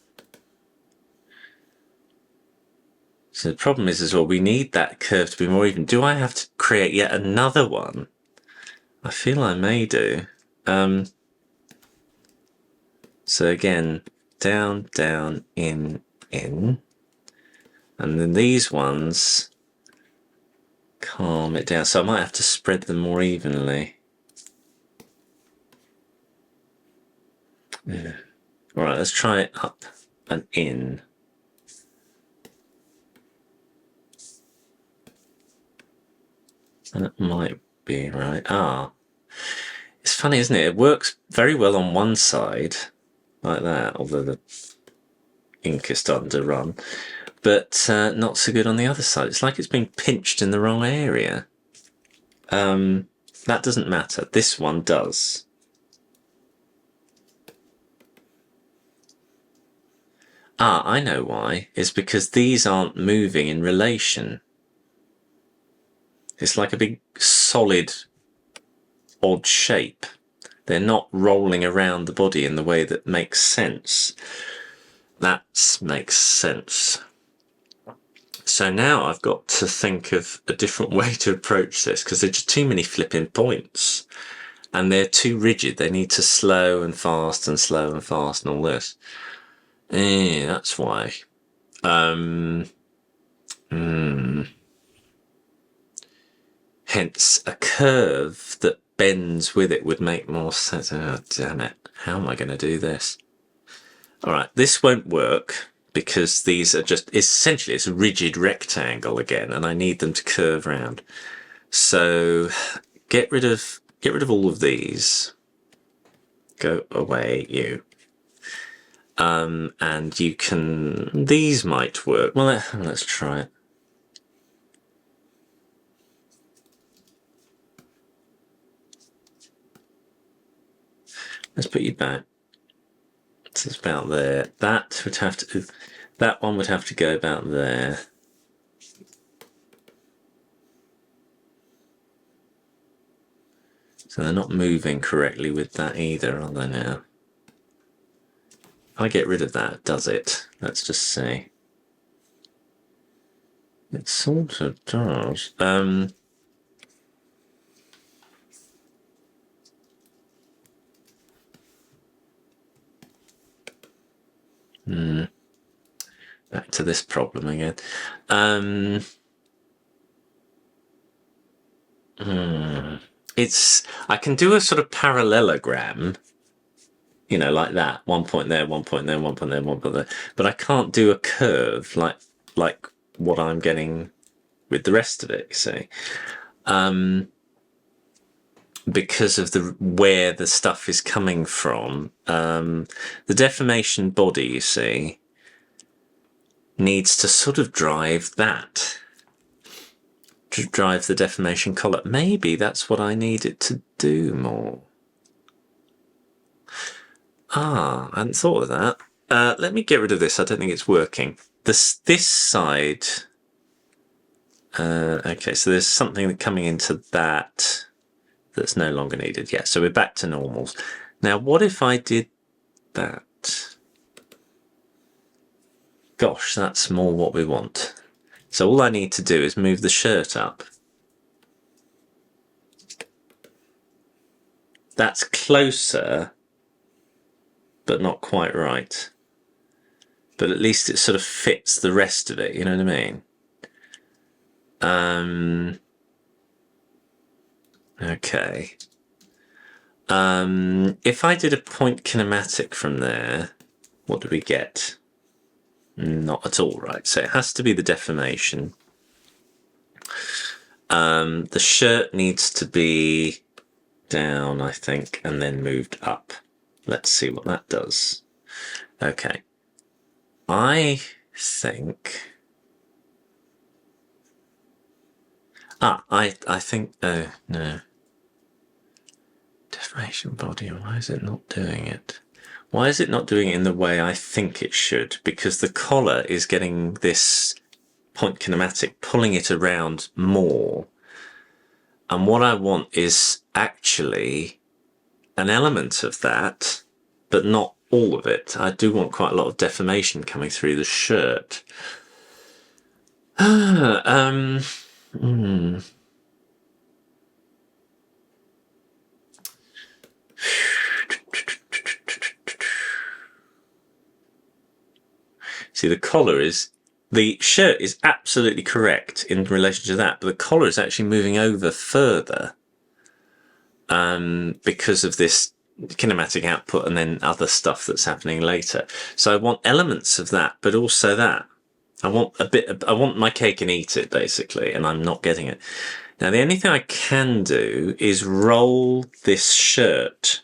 So the problem is as well, we need that curve to be more even. Do I have to create yet another one? I feel I may do. So again, down, down, in. And then these ones, calm it down. So I might have to spread them more evenly. Yeah. All right, let's try it up and in. That might be right. It's funny, isn't it? It works very well on one side, like that, although the ink is starting to run, but not so good on the other side. It's like it's being pinched in the wrong area. That doesn't matter. This one does. I know why. It's because these aren't moving in relation. It's like a big solid odd shape. They're not rolling around the body in the way that makes sense. That makes sense. So now I've got to think of a different way to approach this, because there's just too many flipping points and they're too rigid. They need to slow and fast and slow and fast and all this. That's why. Hence, a curve that bends with it would make more sense. Oh, damn it. How am I going to do this? All right, this won't work because these are just, essentially, it's a rigid rectangle again, and I need them to curve around. So get rid of all of these. Go away, you. And you can, these might work. Well, let's try it. Let's put you back. So it's about there. That would have to, that one would have to go about there. So they're not moving correctly with that either, are they now? If I get rid of that, does it? Let's just see. It sort of does. Back to this problem again. I can do a sort of parallelogram, you know, like that. 1 point there, 1 point there, 1 point there, 1 point there. But I can't do a curve like what I'm getting with the rest of it, you see. Because of where the stuff is coming from. The deformation body, you see, needs to sort of drive that. To drive the deformation collar. Maybe that's what I need it to do more. I hadn't thought of that. Let me get rid of this. I don't think it's working. This side. Okay, so there's something coming into that that's no longer needed. Yeah, so we're back to normals. Now, what if I did that? Gosh, that's more what we want. So all I need to do is move the shirt up. That's closer, but not quite right. But at least it sort of fits the rest of it, you know what I mean? Okay. If I did a point kinematic from there, what do we get? Not at all right. So it has to be the deformation. The shirt needs to be down, I think, and then moved up. Let's see what that does. Okay. I think... I think... Oh, no. Deformation body, why is it not doing it? Why is it not doing it in the way I think it should? Because the collar is getting this point kinematic, pulling it around more. And what I want is actually an element of that, but not all of it. I do want quite a lot of deformation coming through the shirt. See, the collar is, the shirt is absolutely correct in relation to that, but the collar is actually moving over further because of this kinematic output and then other stuff that's happening later. So I want elements of that, but also that. I want my cake and eat it, basically, and I'm not getting it. Now, the only thing I can do is roll this shirt.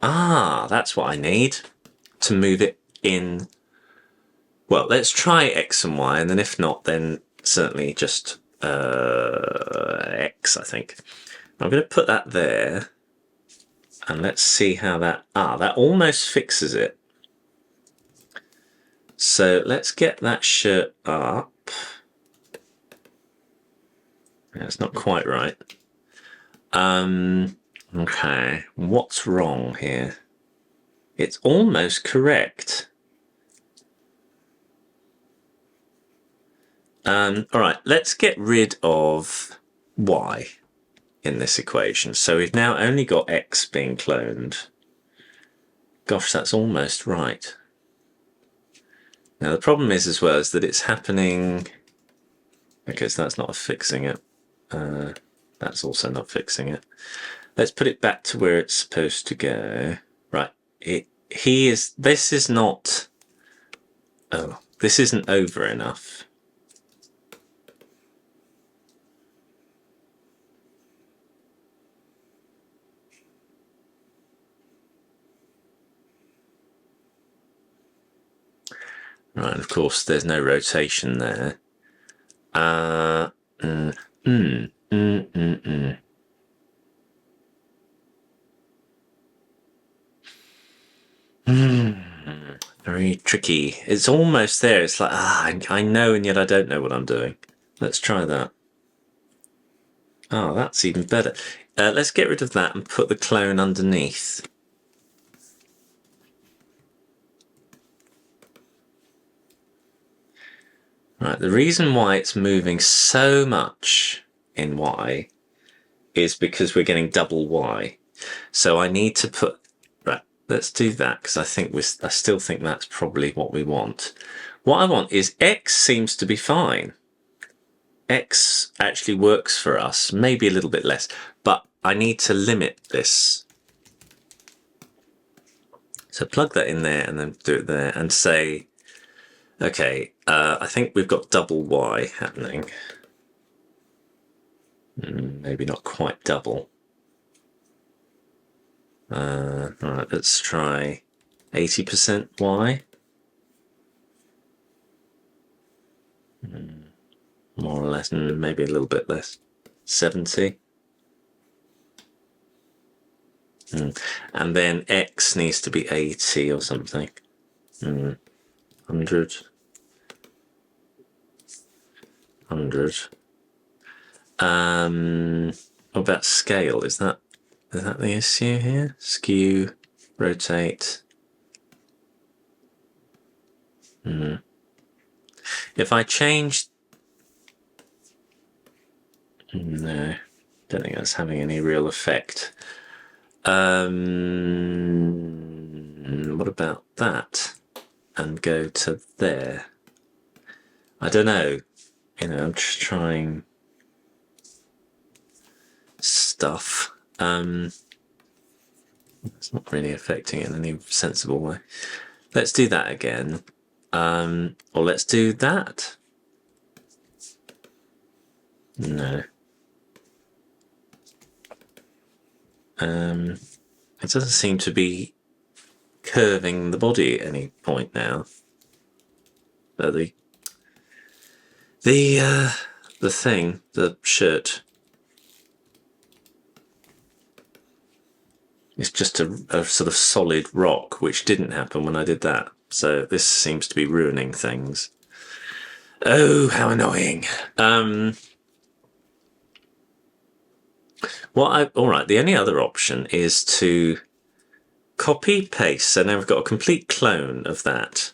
Ah, that's what I need to move it in. Well, let's try X and Y, and then if not, then certainly just X, I think. I'm going to put that there, and let's see how that... that almost fixes it. So let's get that shirt up. Yeah, it's not quite right. Okay, what's wrong here? It's almost correct. All right, let's get rid of Y in this equation. So we've now only got X being cloned. Gosh, that's almost right. Now the problem is as well is that it's happening. Okay, so that's not fixing it. That's also not fixing it. Let's put it back to where it's supposed to go. Right. This is not. Oh, this isn't over enough. Right, and of course there's no rotation there. Very tricky. It's almost there. It's like, I know and yet I don't know what I'm doing. Let's try that. Oh, that's even better. Let's get rid of that and put the clone underneath. Right, the reason why it's moving so much in Y is because we're getting double Y. So I need to put, right, let's do that because I still think that's probably what we want. What I want is X seems to be fine. X actually works for us, maybe a little bit less, but I need to limit this. So plug that in there and then do it there and say, okay, I think we've got double Y happening. Maybe not quite double. All right, let's try 80% Y. More or less, maybe a little bit less. 70. And then X needs to be 80 or something. 100. 100. What about scale? Is that the issue here? Skew, rotate. If I change... No, don't think that's having any real effect. What about that? And go to there. I don't know. I'm just trying stuff. It's not really affecting it in any sensible way. Let's do that again. Or let's do that. No. It doesn't seem to be curving the body at any point now. The thing, the shirt, it's just a sort of solid rock, which didn't happen when I did that. So this seems to be ruining things. Oh, how annoying. All right, the only other option is to copy, paste. So now we've got a complete clone of that.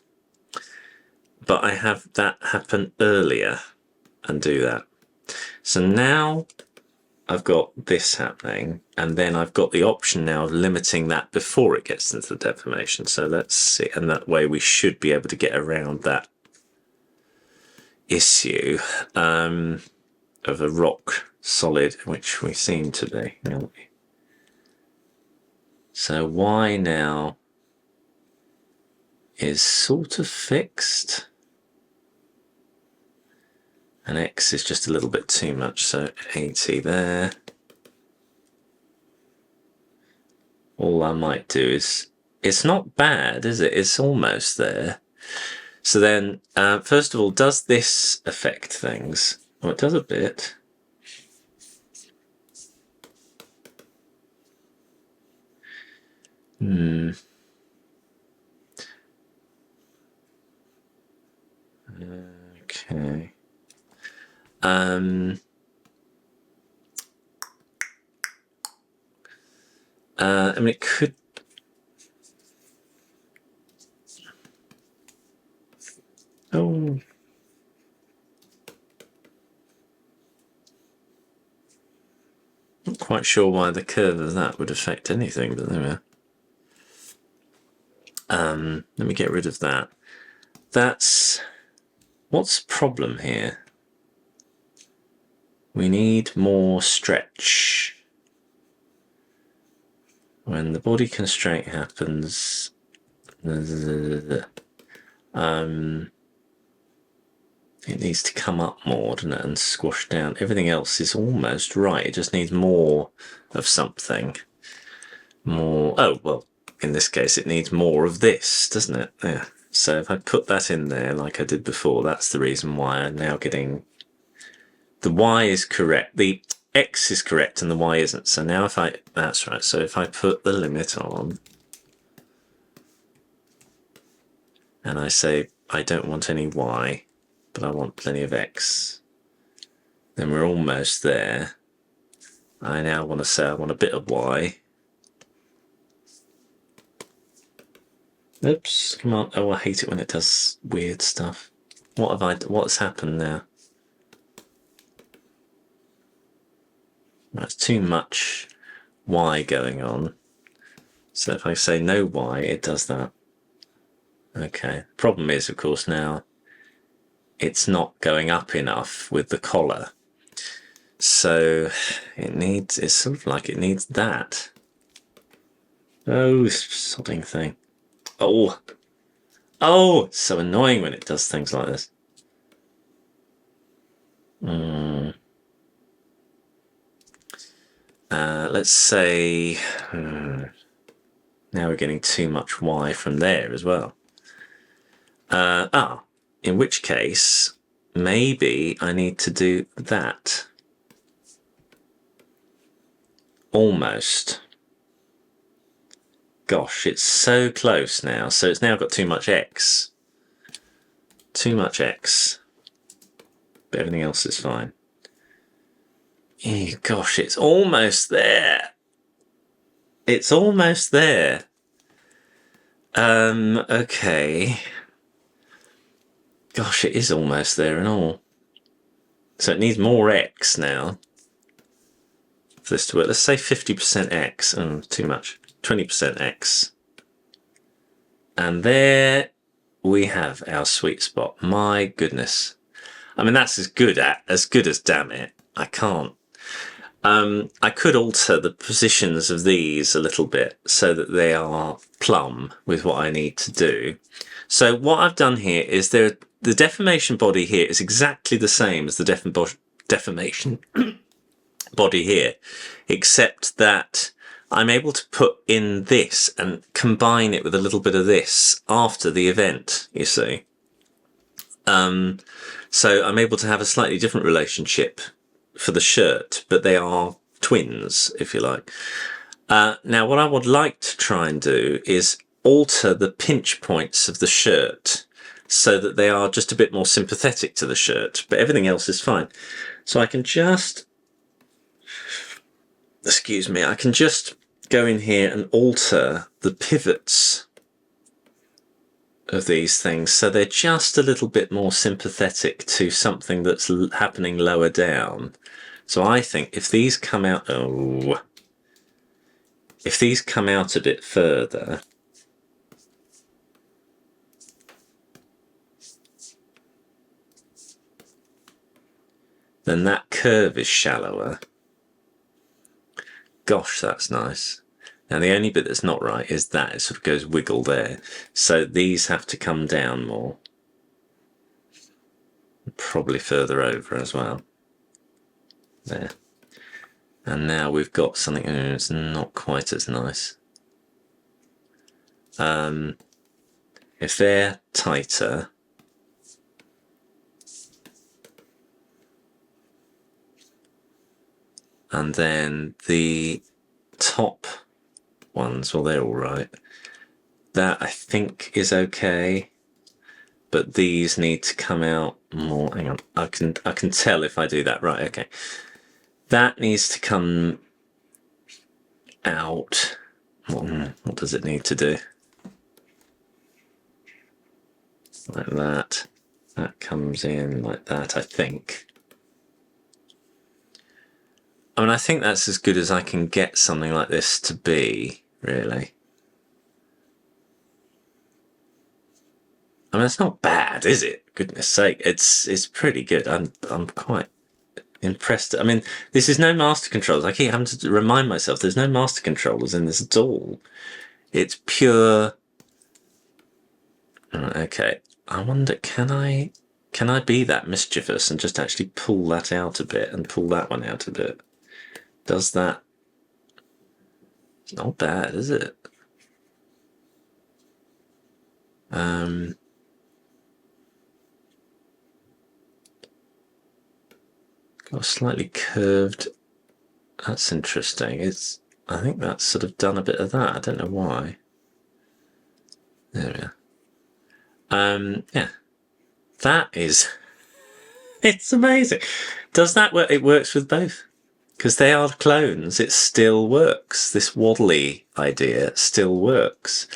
But I have that happen earlier and do that. So now I've got this happening, and then I've got the option now of limiting that before it gets into the deformation. So let's see, and that way we should be able to get around that issue of a rock solid, which we seem to be. So Y now is sort of fixed, and X is just a little bit too much, so 80 there. All I might do is, it's not bad, is it? It's almost there. So then, first of all, does this affect things? Well, it does a bit. Okay. I mean, it could. Oh. Not quite sure why the curve of that would affect anything, but anyway. Let me get rid of that. That's. What's the problem here? We need more stretch. When the body constraint happens, it needs to come up more, doesn't it, and squash down. Everything else is almost right. It just needs more of something. More. Oh, well, in this case, it needs more of this, doesn't it? Yeah. So if I put that in there like I did before, that's the reason why I'm now getting... The Y is correct. The X is correct and the Y isn't. So now if I... That's right. So if I put the limit on and I say I don't want any Y, but I want plenty of X, then we're almost there. I now want to say I want a bit of Y. Oops, come on. Oh, I hate it when it does weird stuff. What's happened now? That's too much Y going on. So if I say no Y, it does that. Okay. Problem is, of course, now it's not going up enough with the collar. So it's sort of like it needs that. Oh, sodding thing. Oh, it's so annoying when it does things like this. Let's say now we're getting too much Y from there as well. In which case maybe I need to do that. Almost. Gosh, it's so close now. So it's now got too much X. Too much X. But everything else is fine. Gosh, it's almost there. It's almost there. Okay. Gosh, it is almost there and all. So it needs more X now for this to work. Let's say 50% X. Too much. 20% X. And there we have our sweet spot. My goodness. I mean, that's as good as damn it. I can't. I could alter the positions of these a little bit so that they are plumb with what I need to do. So what I've done here is the deformation body here is exactly the same as the deformation body here, except that I'm able to put in this and combine it with a little bit of this after the event, you see. So I'm able to have a slightly different relationship for the shirt, but they are twins, if you like. Now, what I would like to try and do is alter the pinch points of the shirt so that they are just a bit more sympathetic to the shirt, but everything else is fine. So I can just excuse me, I can just go in here and alter the pivots of these things so they're just a little bit more sympathetic to something that's happening lower down. So I think if these come out, if these come out a bit further, then that curve is shallower. Gosh, that's nice. Now the only bit that's not right is that it sort of goes wiggle there. So these have to come down more. Probably further over as well. There. And now we've got something that's not quite as nice. If they're tighter, and then the top ones, well, they're all right. That I think is okay, but these need to come out more. Hang on, I can tell if I do that. Right, okay. That needs to come out. What does it need to do? Like that. That comes in like that, I think. I mean, I think that's as good as I can get something like this to be, really. I mean, it's not bad, is it? Goodness sake, it's pretty good. I'm quite impressed. I mean, this is no master controllers. I keep having to remind myself there's no master controllers in this at all. It's pure. Okay, I wonder, can I be that mischievous and just actually pull that out a bit and pull that one out a bit? Does that? It's not bad, is it? Got a slightly curved. That's interesting. I think that's sort of done a bit of that. I don't know why. There we are. Yeah, that is. It's amazing. Does that work? It works with both. Because they are clones, it still works. This waddly idea still works.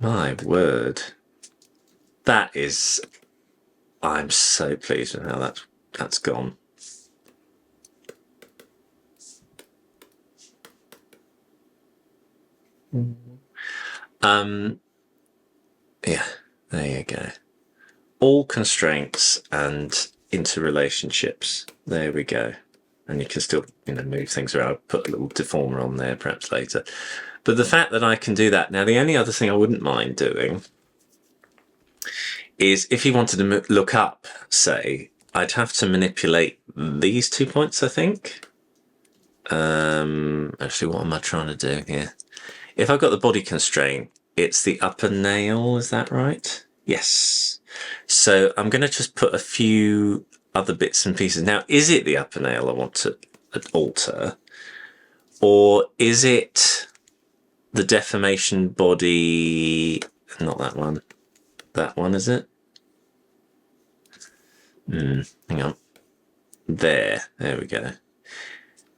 My word. That is... I'm so pleased with how that's gone. Yeah, there you go. All constraints and interrelationships. There we go. And you can still, move things around, put a little deformer on there perhaps later. But the fact that I can do that. Now, the only other thing I wouldn't mind doing is if you wanted to look up, say, I'd have to manipulate these 2 points, I think. Actually, what am I trying to do here? If I've got the body constraint, it's the upper nail, is that right? Yes. So I'm going to just put a few other bits and pieces. Now, is it the upper nail I want to alter? Or is it the deformation body? Not that one. That one, is it? Hang on. There we go.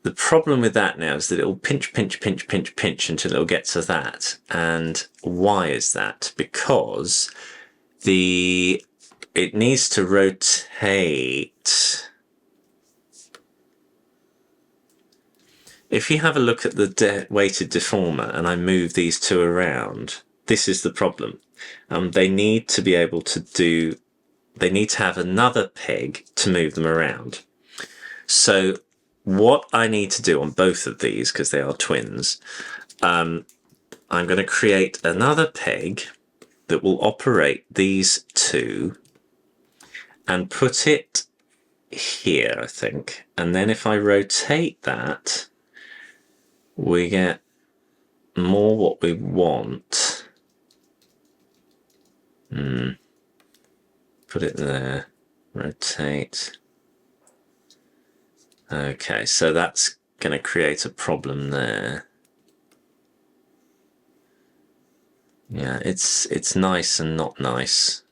The problem with that now is that it will pinch until it'll get to that. And why is that? Because it needs to rotate. If you have a look at the weighted deformer and I move these two around, this is the problem. They need to be able to do, they need to have another peg to move them around. So what I need to do on both of these, because they are twins, I'm going to create another peg that will operate these two and put it here, I think. And then if I rotate that, we get more what we want. Put it there, rotate. Okay, so that's going to create a problem there. Yeah, it's nice and not nice.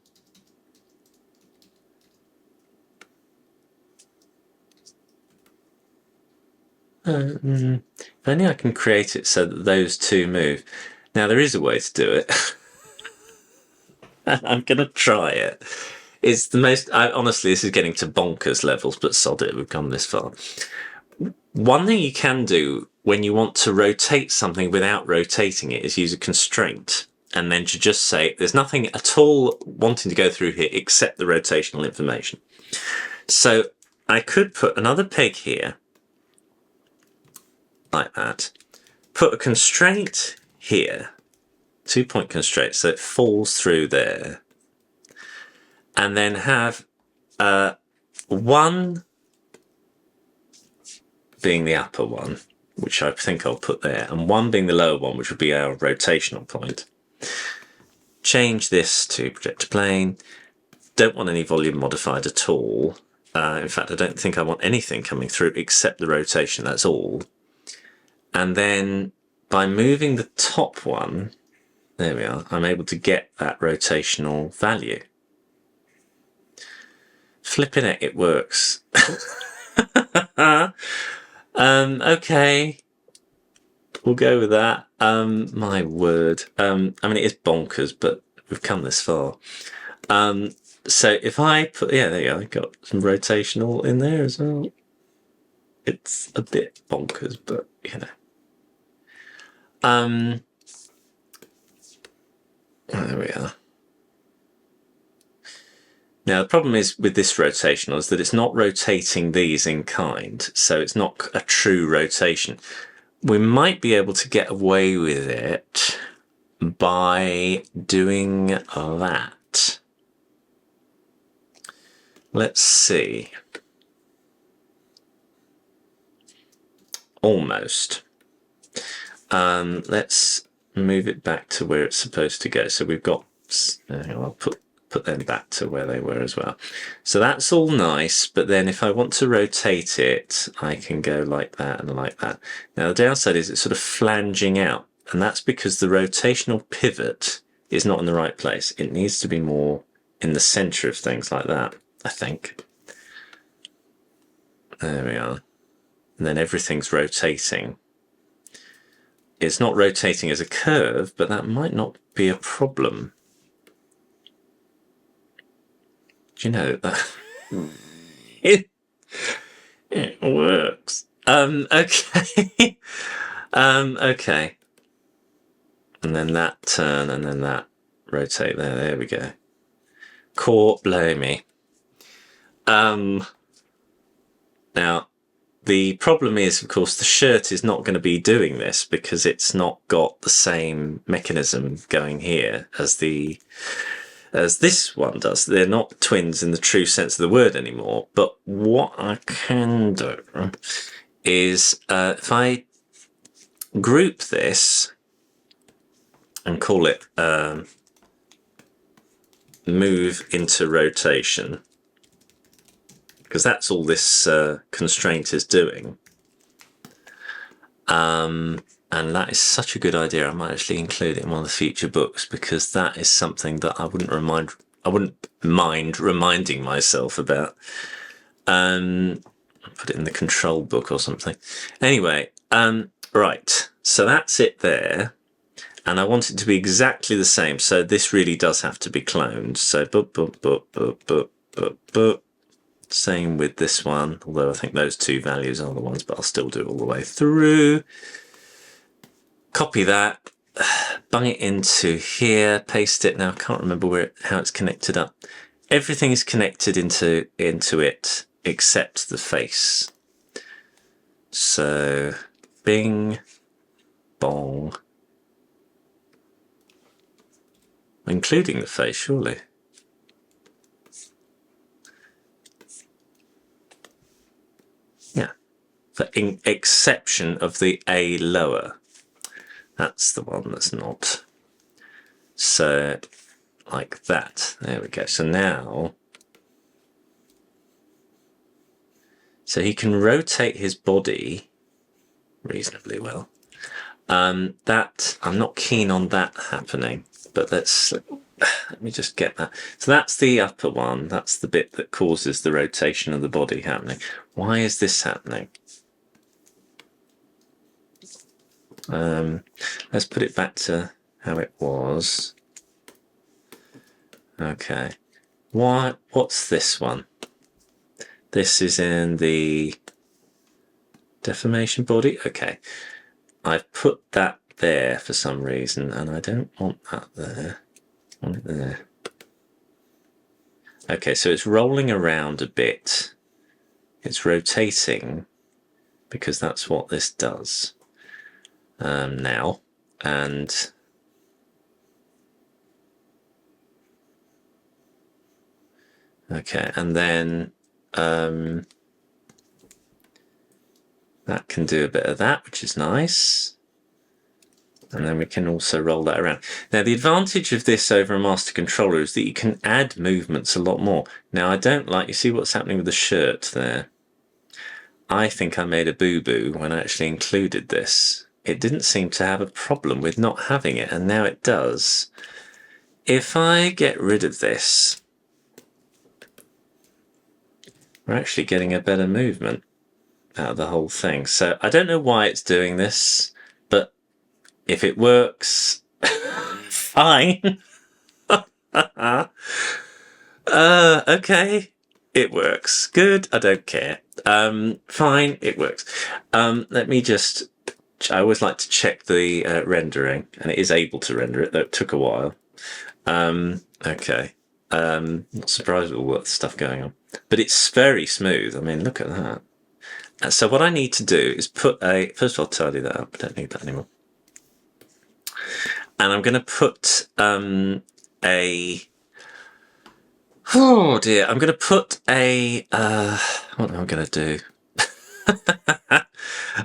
If only I can create it so that those two move. Now there is a way to do it. I'm going to try it. It's the most... honestly, this is getting to bonkers levels, but sod it, we've come this far. One thing you can do when you want to rotate something without rotating it is use a constraint, and then to just say there's nothing at all wanting to go through here except the rotational information. So I could put another peg here, like that. Put a constraint here, 2-point constraint, so it falls through there. And then have one being the upper one, which I think I'll put there, and one being the lower one, which would be our rotational point. Change this to projector plane. Don't want any volume modified at all. In fact, I don't think I want anything coming through except the rotation, that's all. And then by moving the top one, there we are, I'm able to get that rotational value. Flipping it works. Okay, we'll go with that. My word. I mean, it is bonkers, but we've come this far. So if I put, yeah, there you go, I got some rotational in there as well. It's a bit bonkers, but you know. There we are. Now, the problem is with this rotational is that it's not rotating these in kind, so it's not a true rotation. We might be able to get away with it by doing that. Let's see. Almost. Let's move it back to where it's supposed to go. So we've got, I'll put them back to where they were as well. So that's all nice, but then if I want to rotate it, I can go like that and like that. Now the downside is it's sort of flanging out, and that's because the rotational pivot is not in the right place. It needs to be more in the center of things like that, I think. There we are. And then everything's rotating. It's not rotating as a curve, but that might not be a problem. Do you know that? it works. Okay. Okay. And then that turn, and then that rotate there. There we go. Caught, blow me. Now, the problem is, of course, the shirt is not going to be doing this because it's not got the same mechanism going here as this one does. They're not twins in the true sense of the word anymore. But what I can do is if I group this and call it move into rotation, because that's all this constraint is doing. And that is such a good idea. I might actually include it in one of the future books, because that is something that I wouldn't mind reminding myself about. Put it in the control book or something. Anyway, right. So that's it there. And I want it to be exactly the same. So this really does have to be cloned. So same with this one, although I think those two values are the ones, but I'll still do it all the way through. Copy that, bung it into here, paste it. Now I can't remember how it's connected up. Everything is connected into it except the face. So bing, bong, including the face, surely. Yeah, for exception of the A lower. That's the one that's not. So, like that. There we go. So now, so he can rotate his body reasonably well. That, I'm not keen on that happening, but let me just get that. So that's the upper one. That's the bit that causes the rotation of the body happening. Why is this happening? Let's put it back to how it was. Okay. What's this one? This is in the deformation body. Okay. I've put that there for some reason, and I don't want that there. I want it there. Okay, so it's rolling around a bit. It's rotating because that's what this does now. And okay, and then that can do a bit of that, which is nice. And then we can also roll that around. Now, the advantage of this over a master controller is that you can add movements a lot more. Now, I don't like, you see what's happening with the shirt there? I think I made a boo-boo when I actually included this. It didn't seem to have a problem with not having it, and now it does. If I get rid of this, we're actually getting a better movement out of the whole thing. So I don't know why it's doing this, but if it works, fine. Okay, it works. Good, I don't care. Fine, it works. Let me just, I always like to check the rendering, and it is able to render it, though it took a while. Okay, not surprised with all that stuff going on. But it's very smooth. I mean, look at that. So what I need to do is put a, first of all, tidy that up. I don't need that anymore. And I'm going to put oh dear, I'm going to put a, what am I going to do?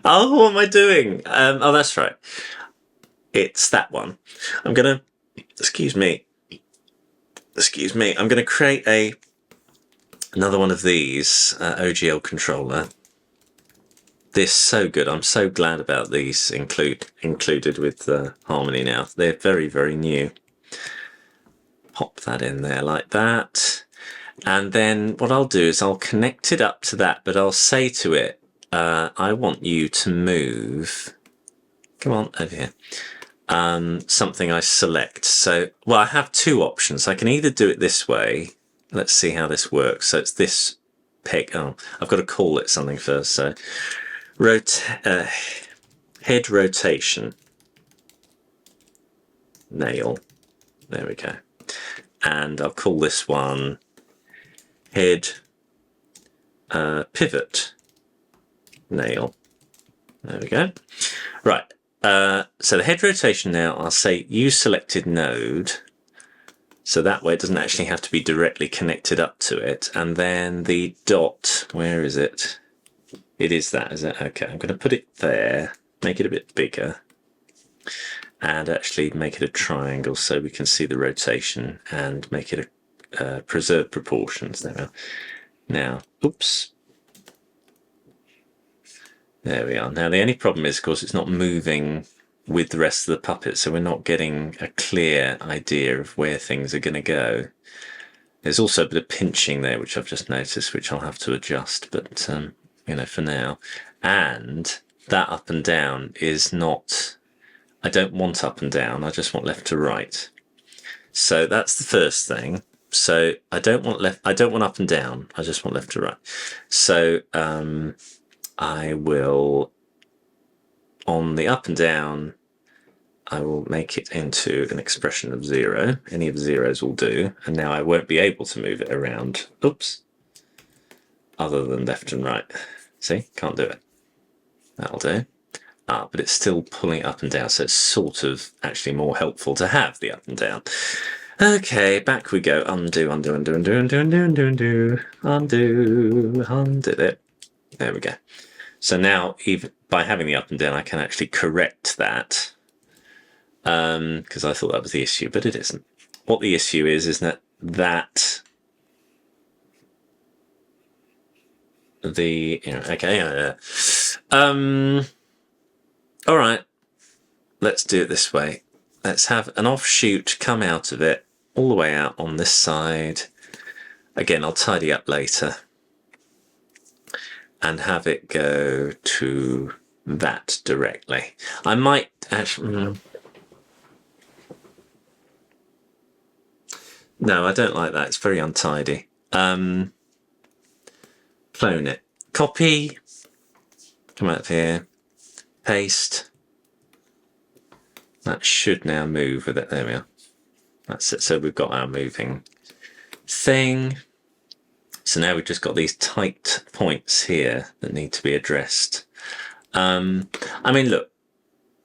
Oh, what am I doing? Oh, that's right. It's that one. I'm going to, excuse me, I'm going to create another one of these OGL controller. This so good. I'm so glad about these included with Harmony now. They're very, very new. Pop that in there like that. And then what I'll do is I'll connect it up to that, but I'll say to it, I want you to move. Come on, over here. Something I select. So, well, I have two options. I can either do it this way. Let's see how this works. So it's this peg. Oh, I've got to call it something first. So head rotation nail. There we go. And I'll call this one head pivot nail. There we go. Right. So the head rotation now, I'll say use selected node. So that way it doesn't actually have to be directly connected up to it. And then the dot, where is it? It is that, is it? Okay, I'm going to put it there, make it a bit bigger, and actually make it a triangle so we can see the rotation and make it a preserve proportions. There we are. Now, oops. There we are. Now, the only problem is, of course, it's not moving with the rest of the puppet, so we're not getting a clear idea of where things are going to go. There's also a bit of pinching there, which I've just noticed, which I'll have to adjust, but you know, for now. And that up and down is not, I don't want up and down, I just want left to right. So that's the first thing. So I don't want up and down, I just want left to right. So I will, on the up and down, I will make it into an expression of 0. Any of the zeros will do. And now I won't be able to move it around. Oops. Other than left and right. See, can't do it. That'll do. But it's still pulling it up and down, so it's sort of actually more helpful to have the up and down. Okay, back we go. Undo, undo, undo, undo, undo, undo, undo, undo, undo, undo it. There we go. So now, even by having the up and down, I can actually correct that. Because I thought that was the issue, but it isn't. What the issue is that the, you know, okay, all right, let's do it this way. Let's have an offshoot come out of it all the way out on this side. Again, I'll tidy up later and have it go to that directly. I might actually... No, I don't like that. It's very untidy. Clone it. Copy. Come out here. Paste. That should now move with it. There we are. That's it. So we've got our moving thing. So now we've just got these tight points here that need to be addressed. I mean, look,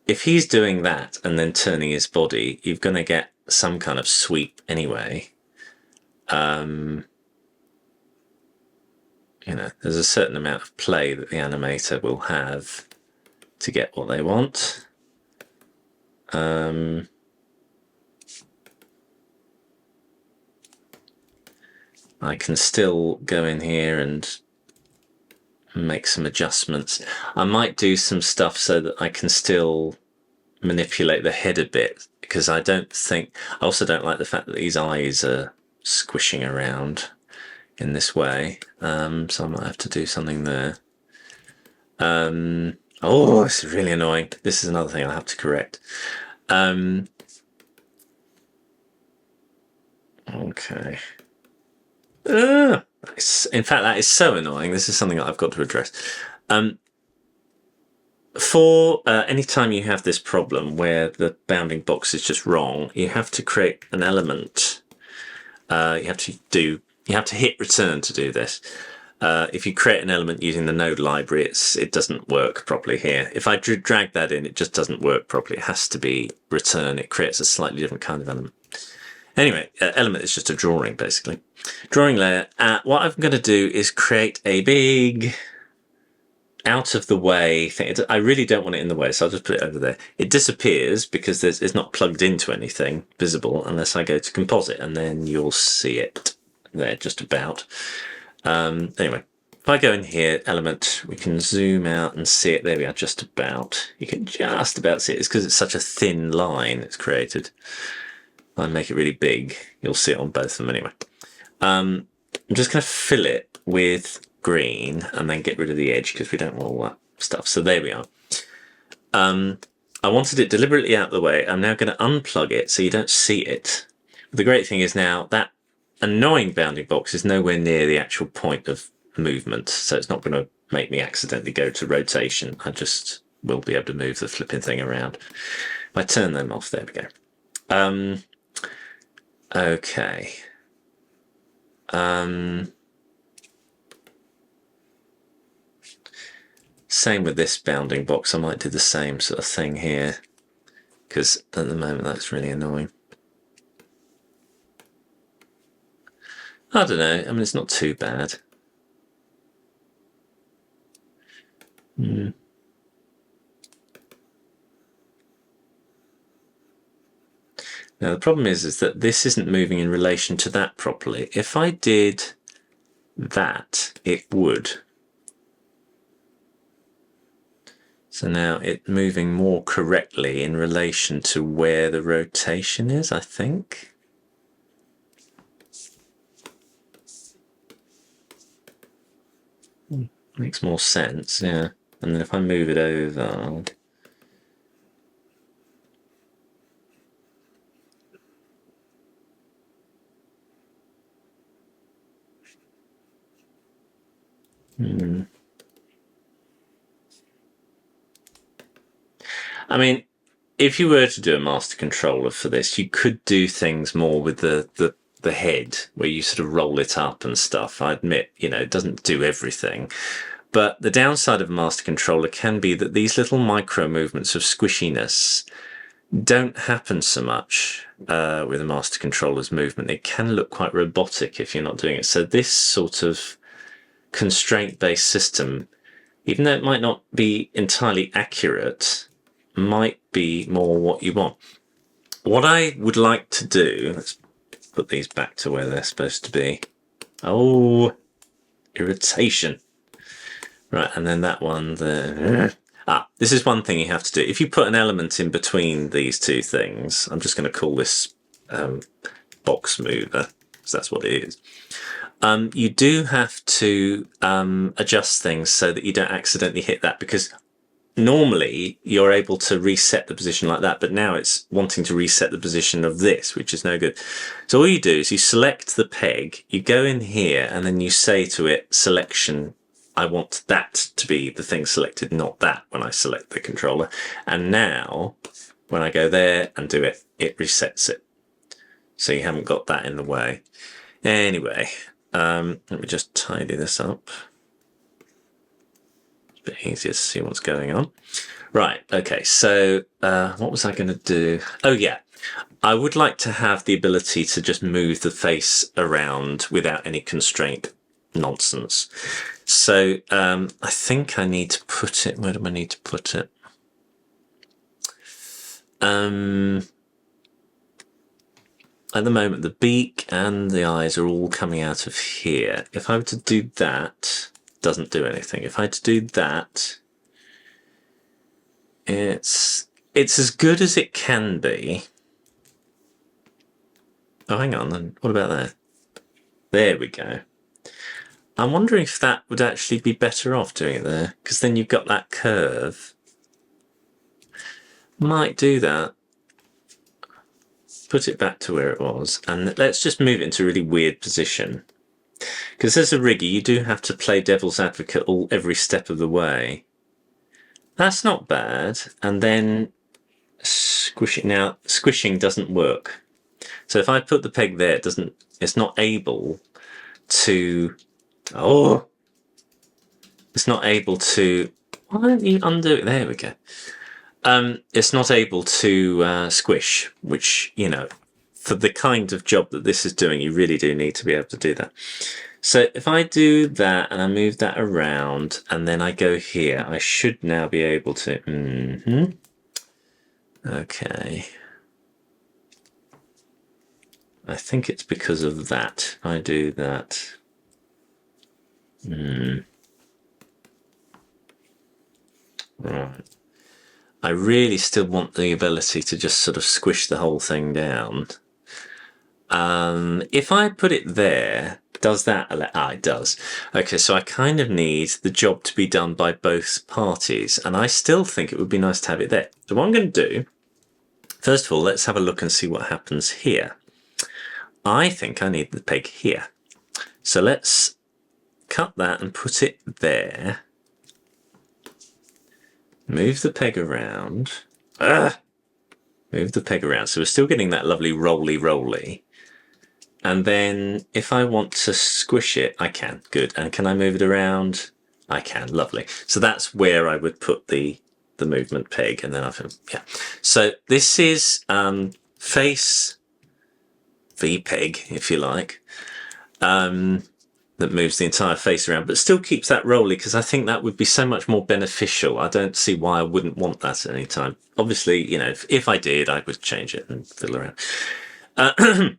if he's doing that and then turning his body, you're going to get some kind of sweep anyway. You know, there's a certain amount of play that the animator will have to get what they want. I can still go in here and make some adjustments. I might do some stuff so that I can still manipulate the head a bit, because I also don't like the fact that these eyes are squishing around in this way. So I might have to do something there. Oh, this is really annoying. This is another thing I'll have to correct. Okay. In fact, that is so annoying. This is something that I've got to address. For any time you have this problem where the bounding box is just wrong, you have to create an element. You have to hit return to do this. If you create an element using the node library, it doesn't work properly here. If I drag that in, it just doesn't work properly. It has to be return. It creates a slightly different kind of element. Anyway, element is just a drawing, basically. Drawing layer. What I'm going to do is create a big out of the way thing. I really don't want it in the way, so I'll just put it over there. It disappears because it's not plugged into anything visible unless I go to composite, and then you'll see it there just about. Anyway, if I go in here, element, we can zoom out and see it. There we are, just about. You can just about see it. It's because it's such a thin line it's created. If I make it really big, you'll see it on both of them anyway. I'm just going to fill it with green and then get rid of the edge because we don't want all that stuff. So there we are. I wanted it deliberately out of the way. I'm now going to unplug it so you don't see it. The great thing is now that annoying bounding box is nowhere near the actual point of movement, so it's not going to make me accidentally go to rotation. I just will be able to move the flipping thing around. If I turn them off, there we go. Okay. Same with this bounding box. I might do the same sort of thing here, because at the moment that's really annoying. I don't know. I mean, it's not too bad. Now the problem is that this isn't moving in relation to that properly. If I did that, it would. So now it's moving more correctly in relation to where the rotation is, I think. Makes more sense, yeah. And then if I move it over, I mean, if you were to do a master controller for this, you could do things more with the head, where you sort of roll it up and stuff. I admit, you know, it doesn't do everything. But the downside of a master controller can be that these little micro movements of squishiness don't happen so much with a master controller's movement. It can look quite robotic if you're not doing it. So this sort of constraint-based system, even though it might not be entirely accurate, might be more what you want. What I would like to do, let's put these back to where they're supposed to be. Oh, irritation. Right, and then that one there. This is one thing you have to do. If you put an element in between these two things, I'm just going to call this box mover, because that's what it is. You do have to adjust things so that you don't accidentally hit that, because normally you're able to reset the position like that, but now it's wanting to reset the position of this, which is no good. So all you do is you select the peg, you go in here, and then you say to it, selection, I want that to be the thing selected, not that, when I select the controller. And now, when I go there and do it, it resets it. So you haven't got that in the way. Anyway, let me just tidy this up. It's a bit easier to see what's going on. Right, okay, so what was I going to do? Oh yeah, I would like to have the ability to just move the face around without any constraint nonsense. So I think I need to put it, where do I need to put it? At the moment, the beak and the eyes are all coming out of here. If I were to do that, doesn't do anything. If I had to do that, it's as good as it can be. Oh, hang on, then what about that? There we go. I'm wondering if that would actually be better off doing it there, because then you've got that curve. Might do that. Put it back to where it was, and let's just move it into a really weird position. Because as a rigger, you do have to play devil's advocate every step of the way. That's not bad. And then squishing. Now, squishing doesn't work. So if I put the peg there, it's not able to. Oh, it's not able to. Why don't you undo it? There we go. It's not able to squish, which, you know, for the kind of job that this is doing, you really do need to be able to do that. So if I do that and I move that around and then I go here, I should now be able to. Okay. I think it's because of that. If I do that. Right. I really still want the ability to just sort of squish the whole thing down. If I put it there, does that? It does. Okay, so I kind of need the job to be done by both parties, and I still think it would be nice to have it there. So what I'm going to do, first of all, let's have a look and see what happens here. I think I need the peg here. So let's cut that and put it there. Move the peg around. Move the peg around. So we're still getting that lovely roly. And then if I want to squish it, I can. Good. And can I move it around? I can. Lovely. So that's where I would put the movement peg. And then yeah. So this is face V-peg, if you like. That moves the entire face around, but still keeps that roly, because I think that would be so much more beneficial. I don't see why I wouldn't want that at any time. Obviously, you know, if I did, I would change it and fiddle around.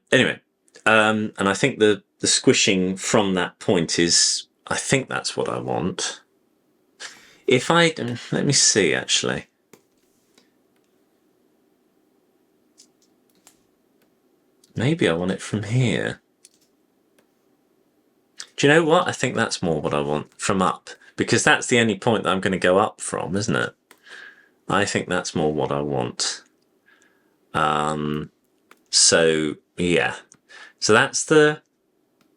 Anyway, and I think the squishing from that point is, I think that's what I want. If I, let me see actually. Maybe I want it from here. Do you know what? I think that's more what I want, from up, because that's the only point that I'm going to go up from, isn't it? I think that's more what I want. So yeah, so that's the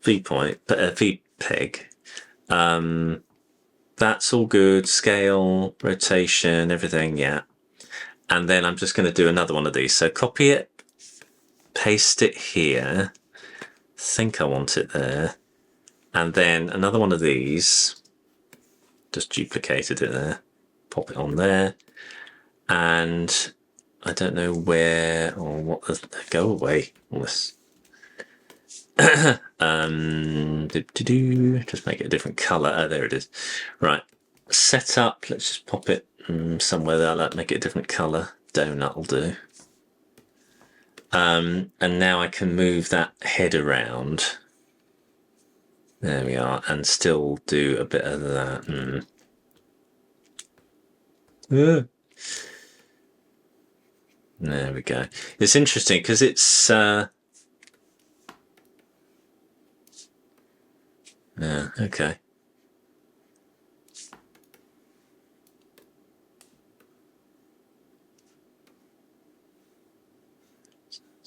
V point, V peg. That's all good. Scale, rotation, everything, yeah. And then I'm just going to do another one of these. So copy it, paste it here. Think I want it there. And then another one of these, just duplicated it there, pop it on there. And I don't know where or what, go away, all this. Just make it a different color. Oh, there it is. Right, set up, let's just pop it somewhere there, like make it a different color. Donut will do. And now I can move that head around. There we are, and still do a bit of that. There we go. It's interesting because it's yeah, okay.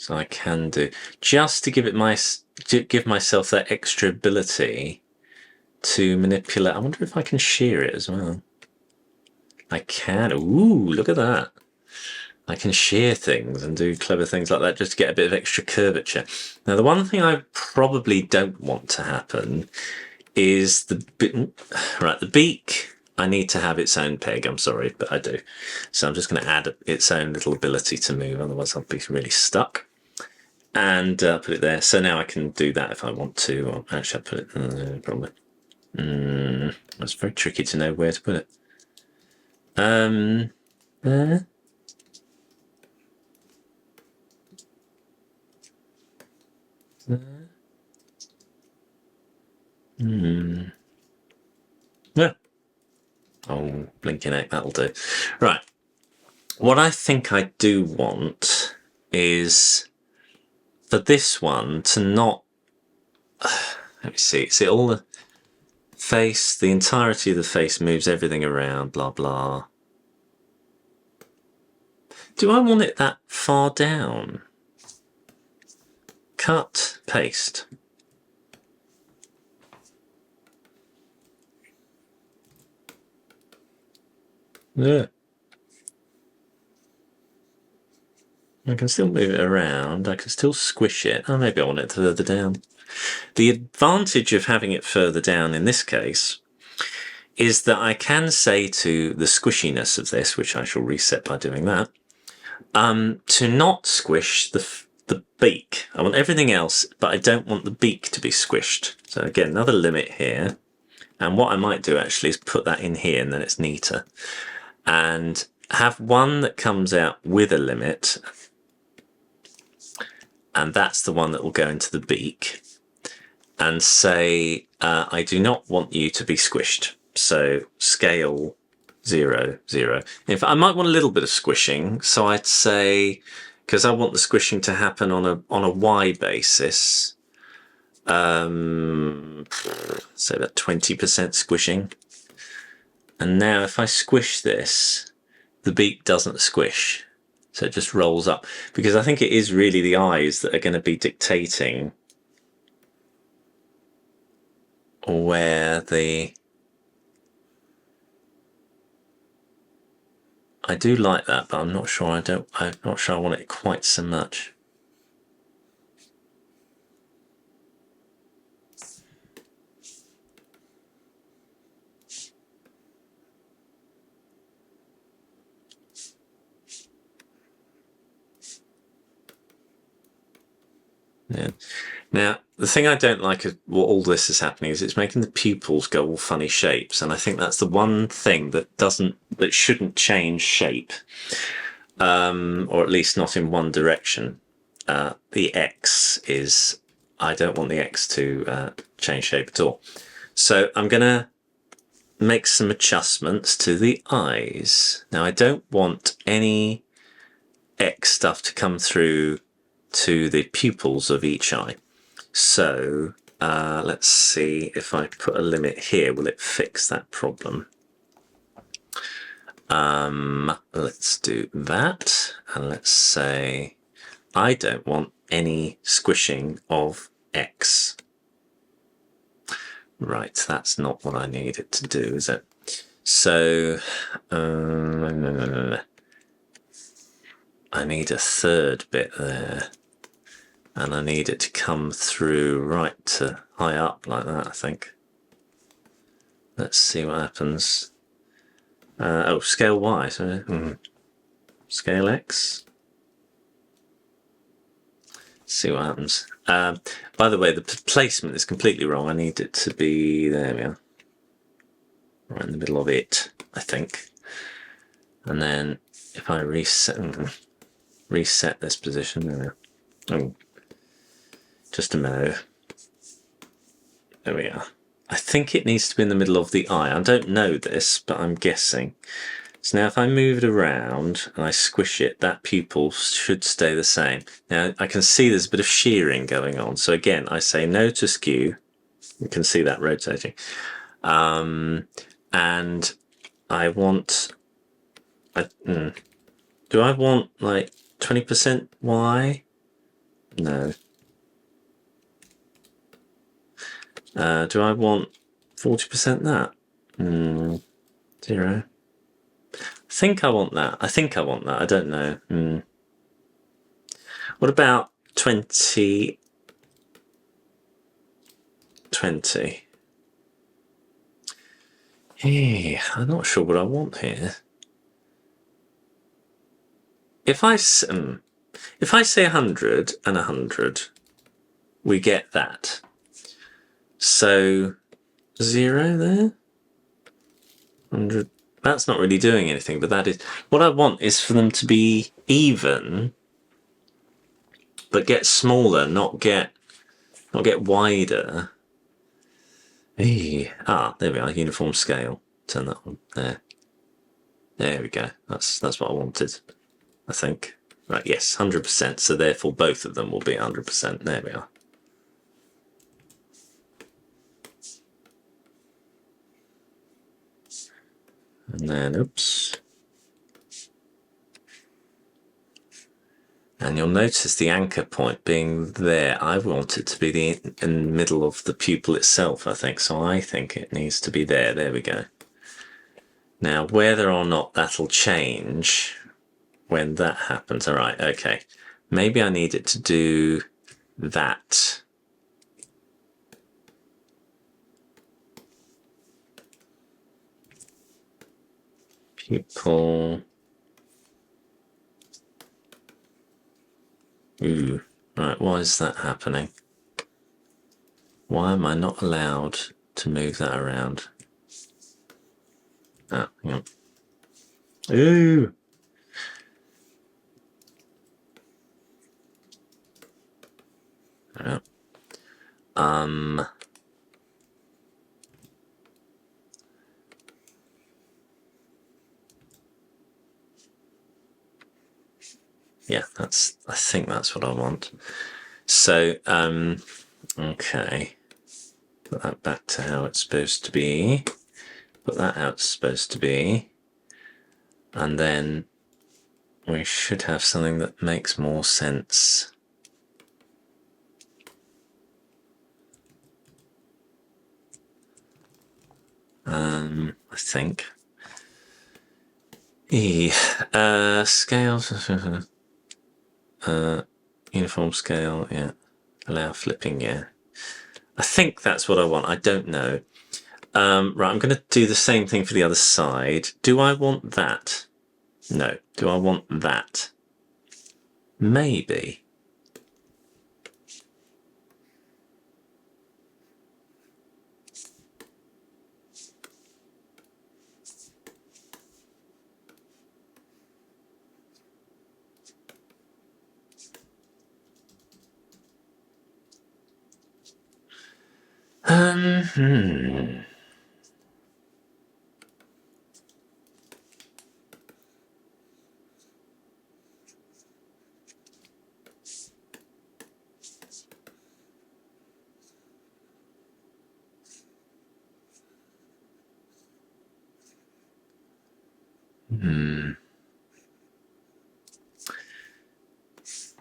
So I can do, just to give myself that extra ability to manipulate. I wonder if I can shear it as well. I can. Ooh, look at that. I can shear things and do clever things like that just to get a bit of extra curvature. Now, the one thing I probably don't want to happen is the beak. I need to have its own peg. I'm sorry, but I do. So I'm just going to add its own little ability to move. Otherwise, I'll be really stuck. And put it there. So now I can do that if I want to. Or actually, I'll put it. Probably. It's very tricky to know where to put it. There. Yeah. Oh, blinking egg, that'll do. Right. What I think I do want is for this one to not. Let me see. See, all the face, the entirety of the face moves everything around, blah, blah. Do I want it that far down? Cut, paste. Yeah. I can still move it around. I can still squish it. Oh, maybe I want it further down. The advantage of having it further down in this case is that I can say to the squishiness of this, which I shall reset by doing that, to not squish the beak. I want everything else, but I don't want the beak to be squished. So again, another limit here. And what I might do actually is put that in here, and then it's neater. And have one that comes out with a limit, and that's the one that will go into the beak, and say, I do not want you to be squished. So scale 0, 0. In fact, I might want a little bit of squishing. So I'd say, because I want the squishing to happen on a Y basis, say about 20% squishing. And now if I squish this, the beak doesn't squish. So it just rolls up, because I think it is really the eyes that are going to be dictating where the... I do like that, but I'm not sure I'm not sure I want it quite so much. Yeah. Now, the thing I don't like of what all this is happening is it's making the pupils go all funny shapes, and I think that's the one thing that shouldn't change shape, or at least not in one direction. The X is, I don't want the X to change shape at all. So I'm going to make some adjustments to the eyes. Now, I don't want any X stuff to come through to the pupils of each eye. So let's see if I put a limit here, will it fix that problem? Let's do that, and let's say I don't want any squishing of X. Right, that's not what I need it to do, is it? So I need a third bit there. And I need it to come through right to high up like that, I think. Let's see what happens. Oh, scale Y. So, scale X. See what happens. By the way, the placement is completely wrong. I need it to be, there we are. Right in the middle of it, I think. And then if I reset this position, there we are. Oh. Just a minute. There we are. I think it needs to be in the middle of the eye. I don't know this, but I'm guessing. So now if I move it around and I squish it, that pupil should stay the same. Now I can see there's a bit of shearing going on. So again, I say no to skew. You can see that rotating. And I want... do I want like 20% Y? No. Do I want 40% that? 0. I think I want that. I don't know. What about 20? 20. Hey, I'm not sure what I want here. If I say 100 and 100, we get that. So 0 there, 100. That's not really doing anything, but that is what I want. Is for them to be even, but get smaller, not get wider. Hey, there we are. Uniform scale. Turn that on there. There we go. That's what I wanted. I think. Right. Yes, 100%. So therefore, both of them will be 100%. There we are. And then, oops. And you'll notice the anchor point being there. I want it to be in the middle of the pupil itself, I think. So I think it needs to be there. There we go. Now, whether or not that'll change when that happens. All right, okay. Maybe I need it to do that. Pupil. Ooh, right, why is that happening? Why am I not allowed to move that around? Oh, hang on. Ooh! Yeah, I think that's what I want. So, okay. Put that back to how it's supposed to be. Put that how it's supposed to be. And then we should have something that makes more sense. I think. Scales. Uniform scale, yeah. Allow flipping, yeah. I think that's what I want. I don't know. Right, I'm going to do the same thing for the other side. Do I want that? No. Do I want that? Maybe.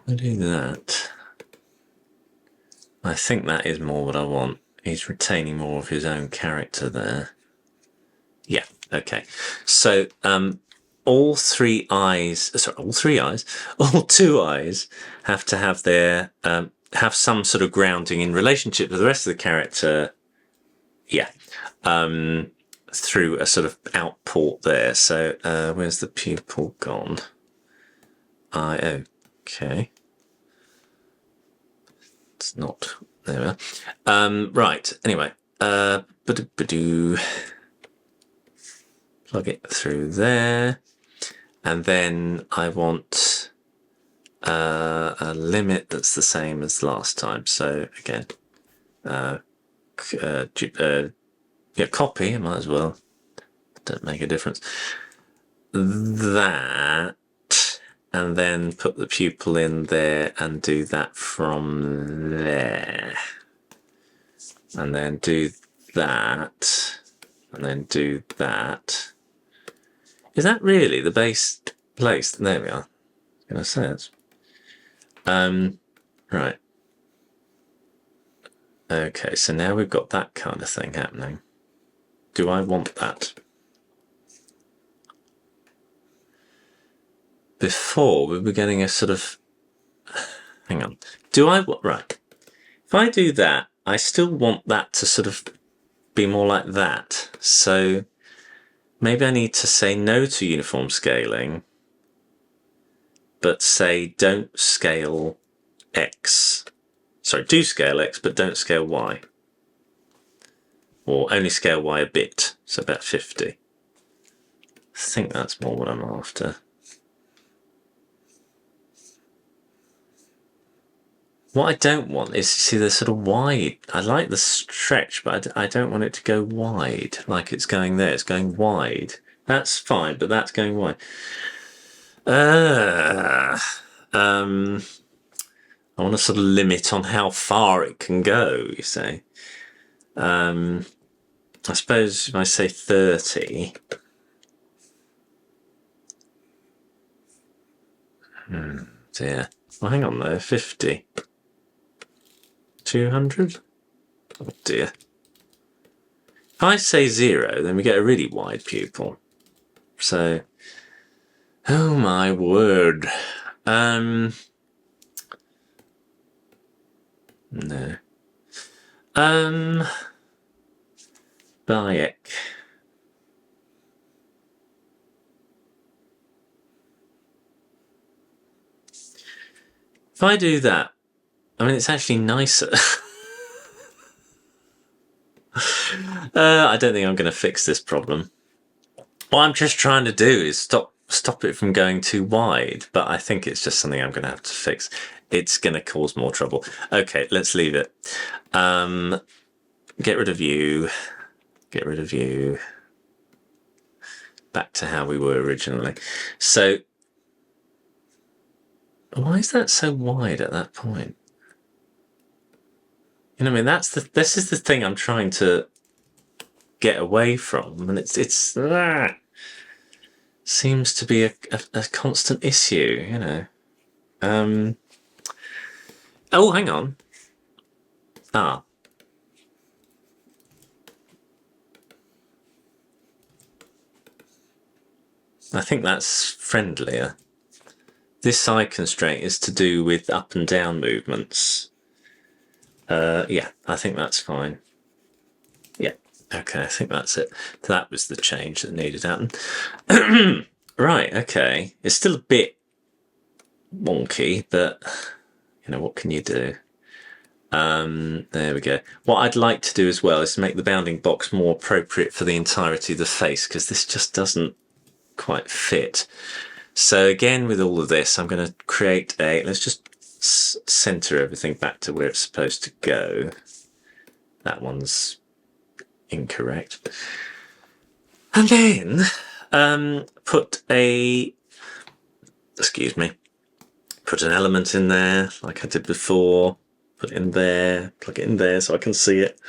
I'll do that. I think that is more what I want. He's retaining more of his own character there. Yeah, okay. So all two eyes have to have their have some sort of grounding in relationship to the rest of the character. Yeah. Through a sort of outport there. So where's the pupil gone? Okay. It's not there. Right. Anyway, plug it through there, and then I want a limit that's the same as last time. So again, yeah, copy. I might as well. Don't make a difference. That. And then put the pupil in there and do that from there. And then do that. And then do that. Is that really the base place? There we are. I was going to say it. Right. Okay, so now we've got that kind of thing happening. Do I want that? Before, we were getting a sort of... Hang on. Do I... Right. If I do that, I still want that to sort of be more like that. So maybe I need to say no to uniform scaling, but say don't scale X. Sorry, do scale X, but don't scale Y. Or only scale Y a bit, so about 50. I think that's more what I'm after. What I don't want is to see the sort of wide. I like the stretch, but I don't want it to go wide like it's going there. It's going wide. That's fine, but that's going wide. I want to sort of limit on how far it can go, you say. I suppose if I say 30... dear. Well, hang on though, 50. 200? Oh dear. If I say 0, then we get a really wide pupil. So, oh my word. No. Bayek. If I do that, I mean, it's actually nicer. I don't think I'm going to fix this problem. What I'm just trying to do is stop it from going too wide, but I think it's just something I'm going to have to fix. It's going to cause more trouble. Okay, let's leave it. Get rid of you. Get rid of you. Back to how we were originally. So, why is that so wide at that point? You know what I mean? This is the thing I'm trying to get away from, and it's seems to be a constant issue, you know. Oh, hang on. I think that's friendlier. This side constraint is to do with up and down movements. Yeah, I think that's fine. Yeah, okay, I think that's it. That was the change that needed to happen. Right, okay. It's still a bit wonky, but you know, what can you do? There we go. What I'd like to do as well is to make the bounding box more appropriate for the entirety of the face, because this just doesn't quite fit. So again, with all of this, I'm going to create let's just center everything back to where it's supposed to go. That one's incorrect. And then put an element in there like I did before. Put it in there, plug it in there so I can see it.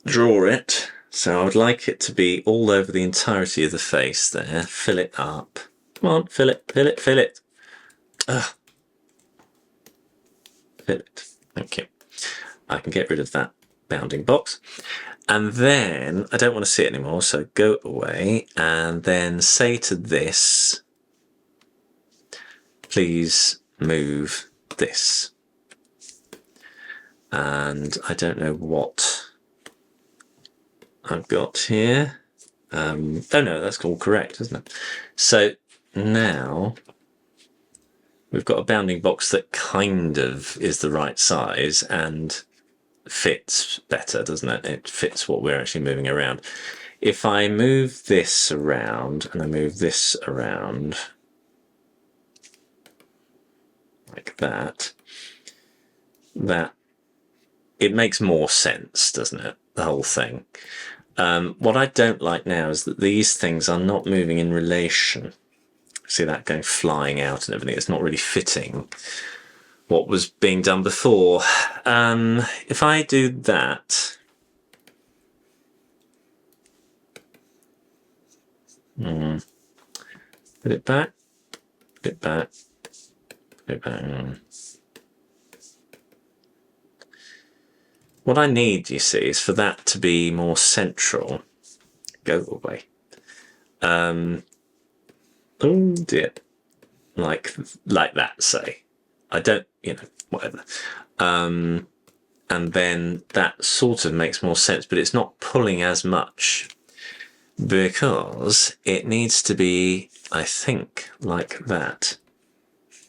Draw it. So I would like it to be all over the entirety of the face there. Fill it up. Come on, fill it, fill it, fill it. Ugh. Fill it. Thank you. I can get rid of that bounding box. And then I don't want to see it anymore, so go away and then say to this, please move this. And I don't know what I've got here. Oh no, that's all correct, isn't it? So now we've got a bounding box that kind of is the right size and fits better, doesn't it? It fits what we're actually moving around. If I move this around and I move this around like that, it makes more sense, doesn't it? The whole thing. What I don't like now is that these things are not moving in relation. See that going flying out and everything. It's not really fitting what was being done before. If I do that, put it back, put it back, put it back. What I need, you see, is for that to be more central. Go away. Oh dear. Like that, say. I don't, whatever. And then that sort of makes more sense, but it's not pulling as much because it needs to be, I think, like that.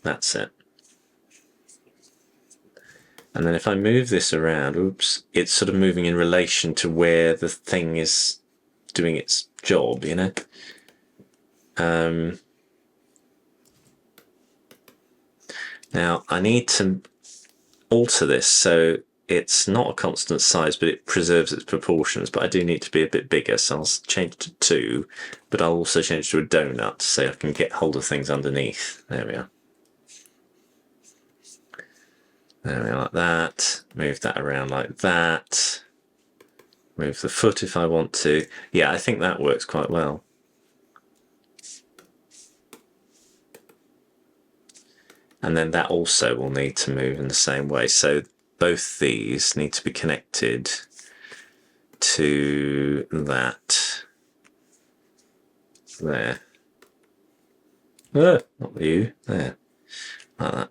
That's it. And then if I move this around, oops, it's sort of moving in relation to where the thing is doing its job, Now I need to alter this so it's not a constant size, but it preserves its proportions. But I do need to be a bit bigger, so I'll change to 2, but I'll also change to a donut so I can get hold of things underneath. There we are. There we are, like that. Move that around like that. Move the foot if I want to. Yeah, I think that works quite well. And then that also will need to move in the same way. So both these need to be connected to that there. Not you, there, like that.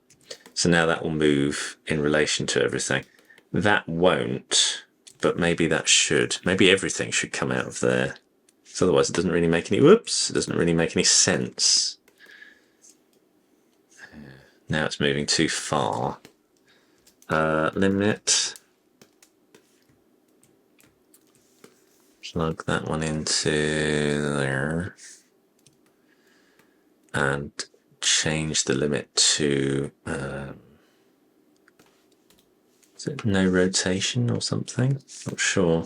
So now that will move in relation to everything. That won't, but maybe that should. Maybe everything should come out of there. So otherwise it doesn't really make any, whoops, it doesn't really make any sense. Now it's moving too far. Limit. Plug that one into there. And change the limit to, is it no rotation or something? Not sure.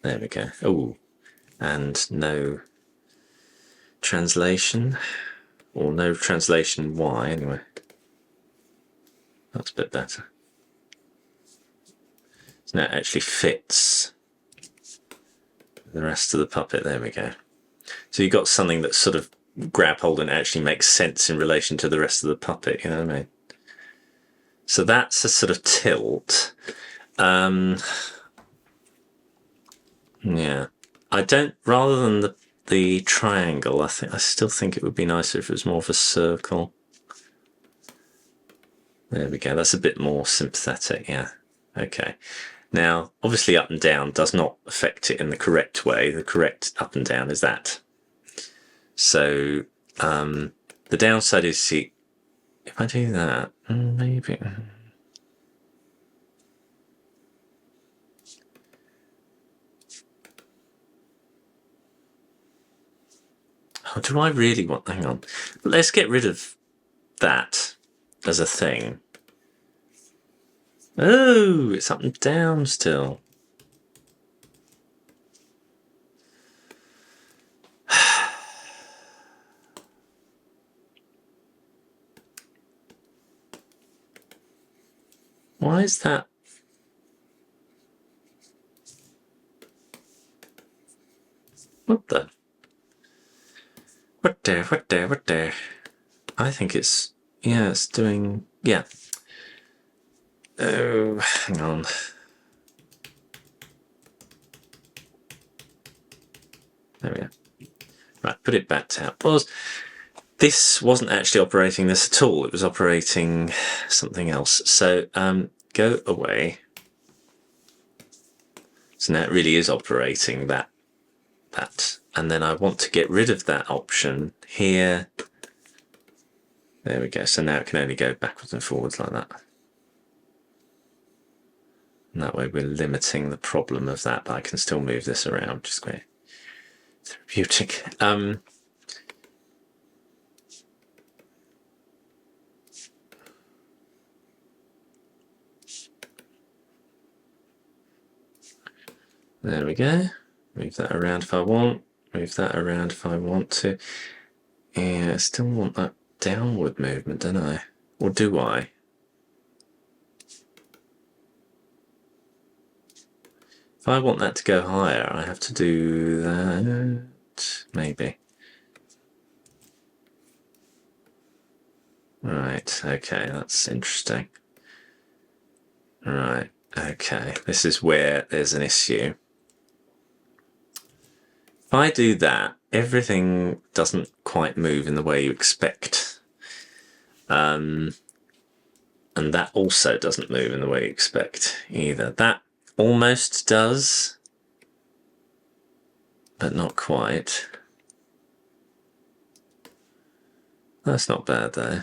There we go. Oh, and no translation, or no translation Y anyway. That's a bit better. So now it actually fits the rest of the puppet. There we go. So you've got something that's sort of grab hold and actually makes sense in relation to the rest of the puppet, you know what I mean? So that's a sort of tilt. Yeah, I don't, rather than the triangle, I still think it would be nicer if it was more of a circle. There we go, that's a bit more sympathetic, yeah. Okay. Now, obviously up and down does not affect it in the correct way. The correct up and down is that. So the downside is, see, if I do that, maybe. Oh, do I really want, hang on. Let's get rid of that as a thing. Oh, it's up and down still. Why is that? What the? What there? I think it's, yeah, it's doing, yeah. Oh, hang on. There we go. Right, put it back to how it was. This wasn't actually operating this at all. It was operating something else. So go away. So now it really is operating that. And then I want to get rid of that option here. There we go. So now it can only go backwards and forwards like that. And that way we're limiting the problem of that, but I can still move this around, just quite therapeutic. There we go. Move that around if I want. Move that around if I want to. Yeah, I still want that downward movement, don't I? Or do I? If I want that to go higher, I have to do that, maybe. Right, okay, that's interesting. Right, okay, this is where there's an issue. If I do that, everything doesn't quite move in the way you expect. And that also doesn't move in the way you expect either. That almost does, but not quite. That's not bad though.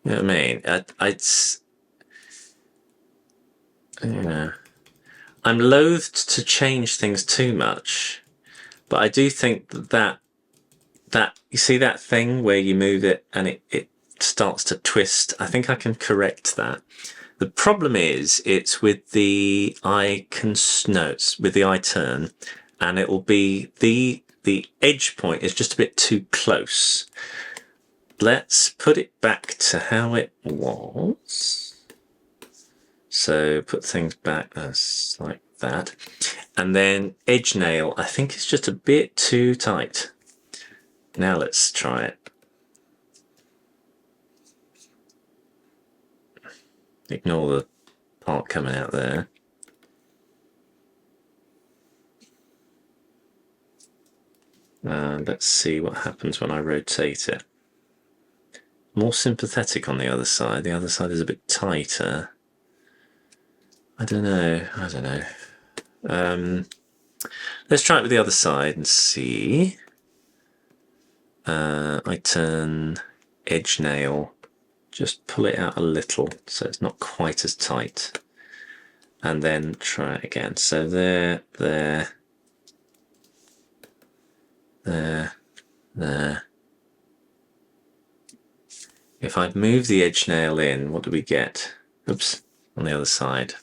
You know what I mean? I'm loathed to change things too much, but I do think that you see that thing where you move it and it starts to twist. I think I can correct that. The problem is it's with the it's with the eye turn, and it will be the edge point is just a bit too close. Let's put it back to how it was. So put things back as like that. And then edge nail, I think it's just a bit too tight. Now let's try it. Ignore the part coming out there. And let's see what happens when I rotate it. More sympathetic on the other side. The other side is a bit tighter. I don't know. Let's try it with the other side and see. I turn edge nail, just pull it out a little so it's not quite as tight, and then try it again. So there. If I'd move the edge nail in, what do we get? Oops, on the other side.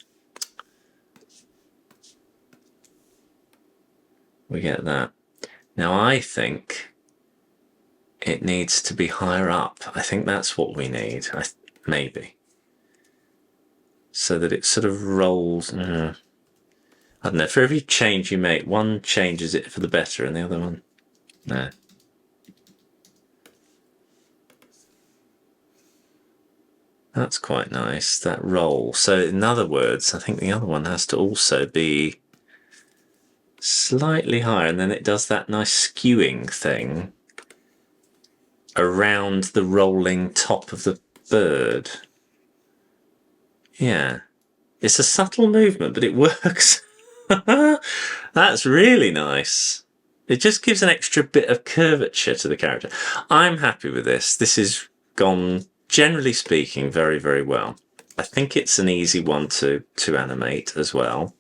We get that. Now I think it needs to be higher up. I think that's what we need, maybe. So that it sort of rolls. I don't know, for every change you make, one changes it for the better and the other one, no. That's quite nice, that roll. So in other words, I think the other one has to also be slightly higher, and then it does that nice skewing thing around the rolling top of the bird. Yeah, it's a subtle movement, but it works. That's really nice. It just gives an extra bit of curvature to the character. I'm happy with this. This has gone, generally speaking, very, very well. I think it's an easy one to animate as well.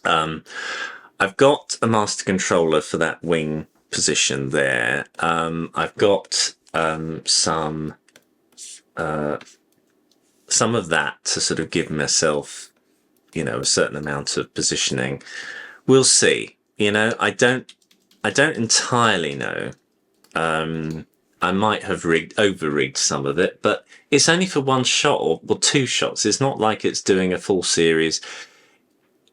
I've got a master controller for that wing position there. I've got some of that to sort of give myself, a certain amount of positioning. We'll see. I don't entirely know. I might have over-rigged some of it, but it's only for one shot or two shots. It's not like it's doing a full series.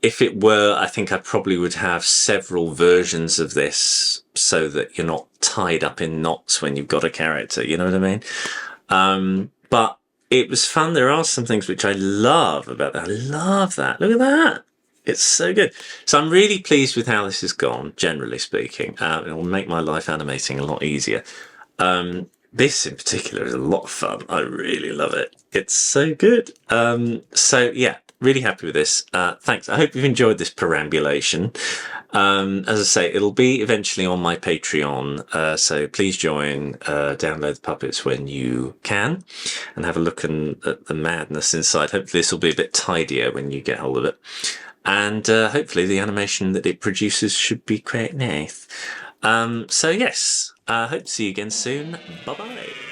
If it were, I think I probably would have several versions of this so that you're not tied up in knots when you've got a character, you know what I mean? But it was fun. There are some things which I love about that. I love that. Look at that. It's so good. So I'm really pleased with how this has gone, generally speaking. It will make my life animating a lot easier. This in particular is a lot of fun. I really love it. It's so good. So yeah, really happy with this. Thanks. I hope you've enjoyed this perambulation. As I say, it'll be eventually on my Patreon. So please join, download the puppets when you can, and have a look at the madness inside. Hopefully this will be a bit tidier when you get hold of it. And hopefully the animation that it produces should be quite nice. So yes, hope to see you again soon. Bye-bye.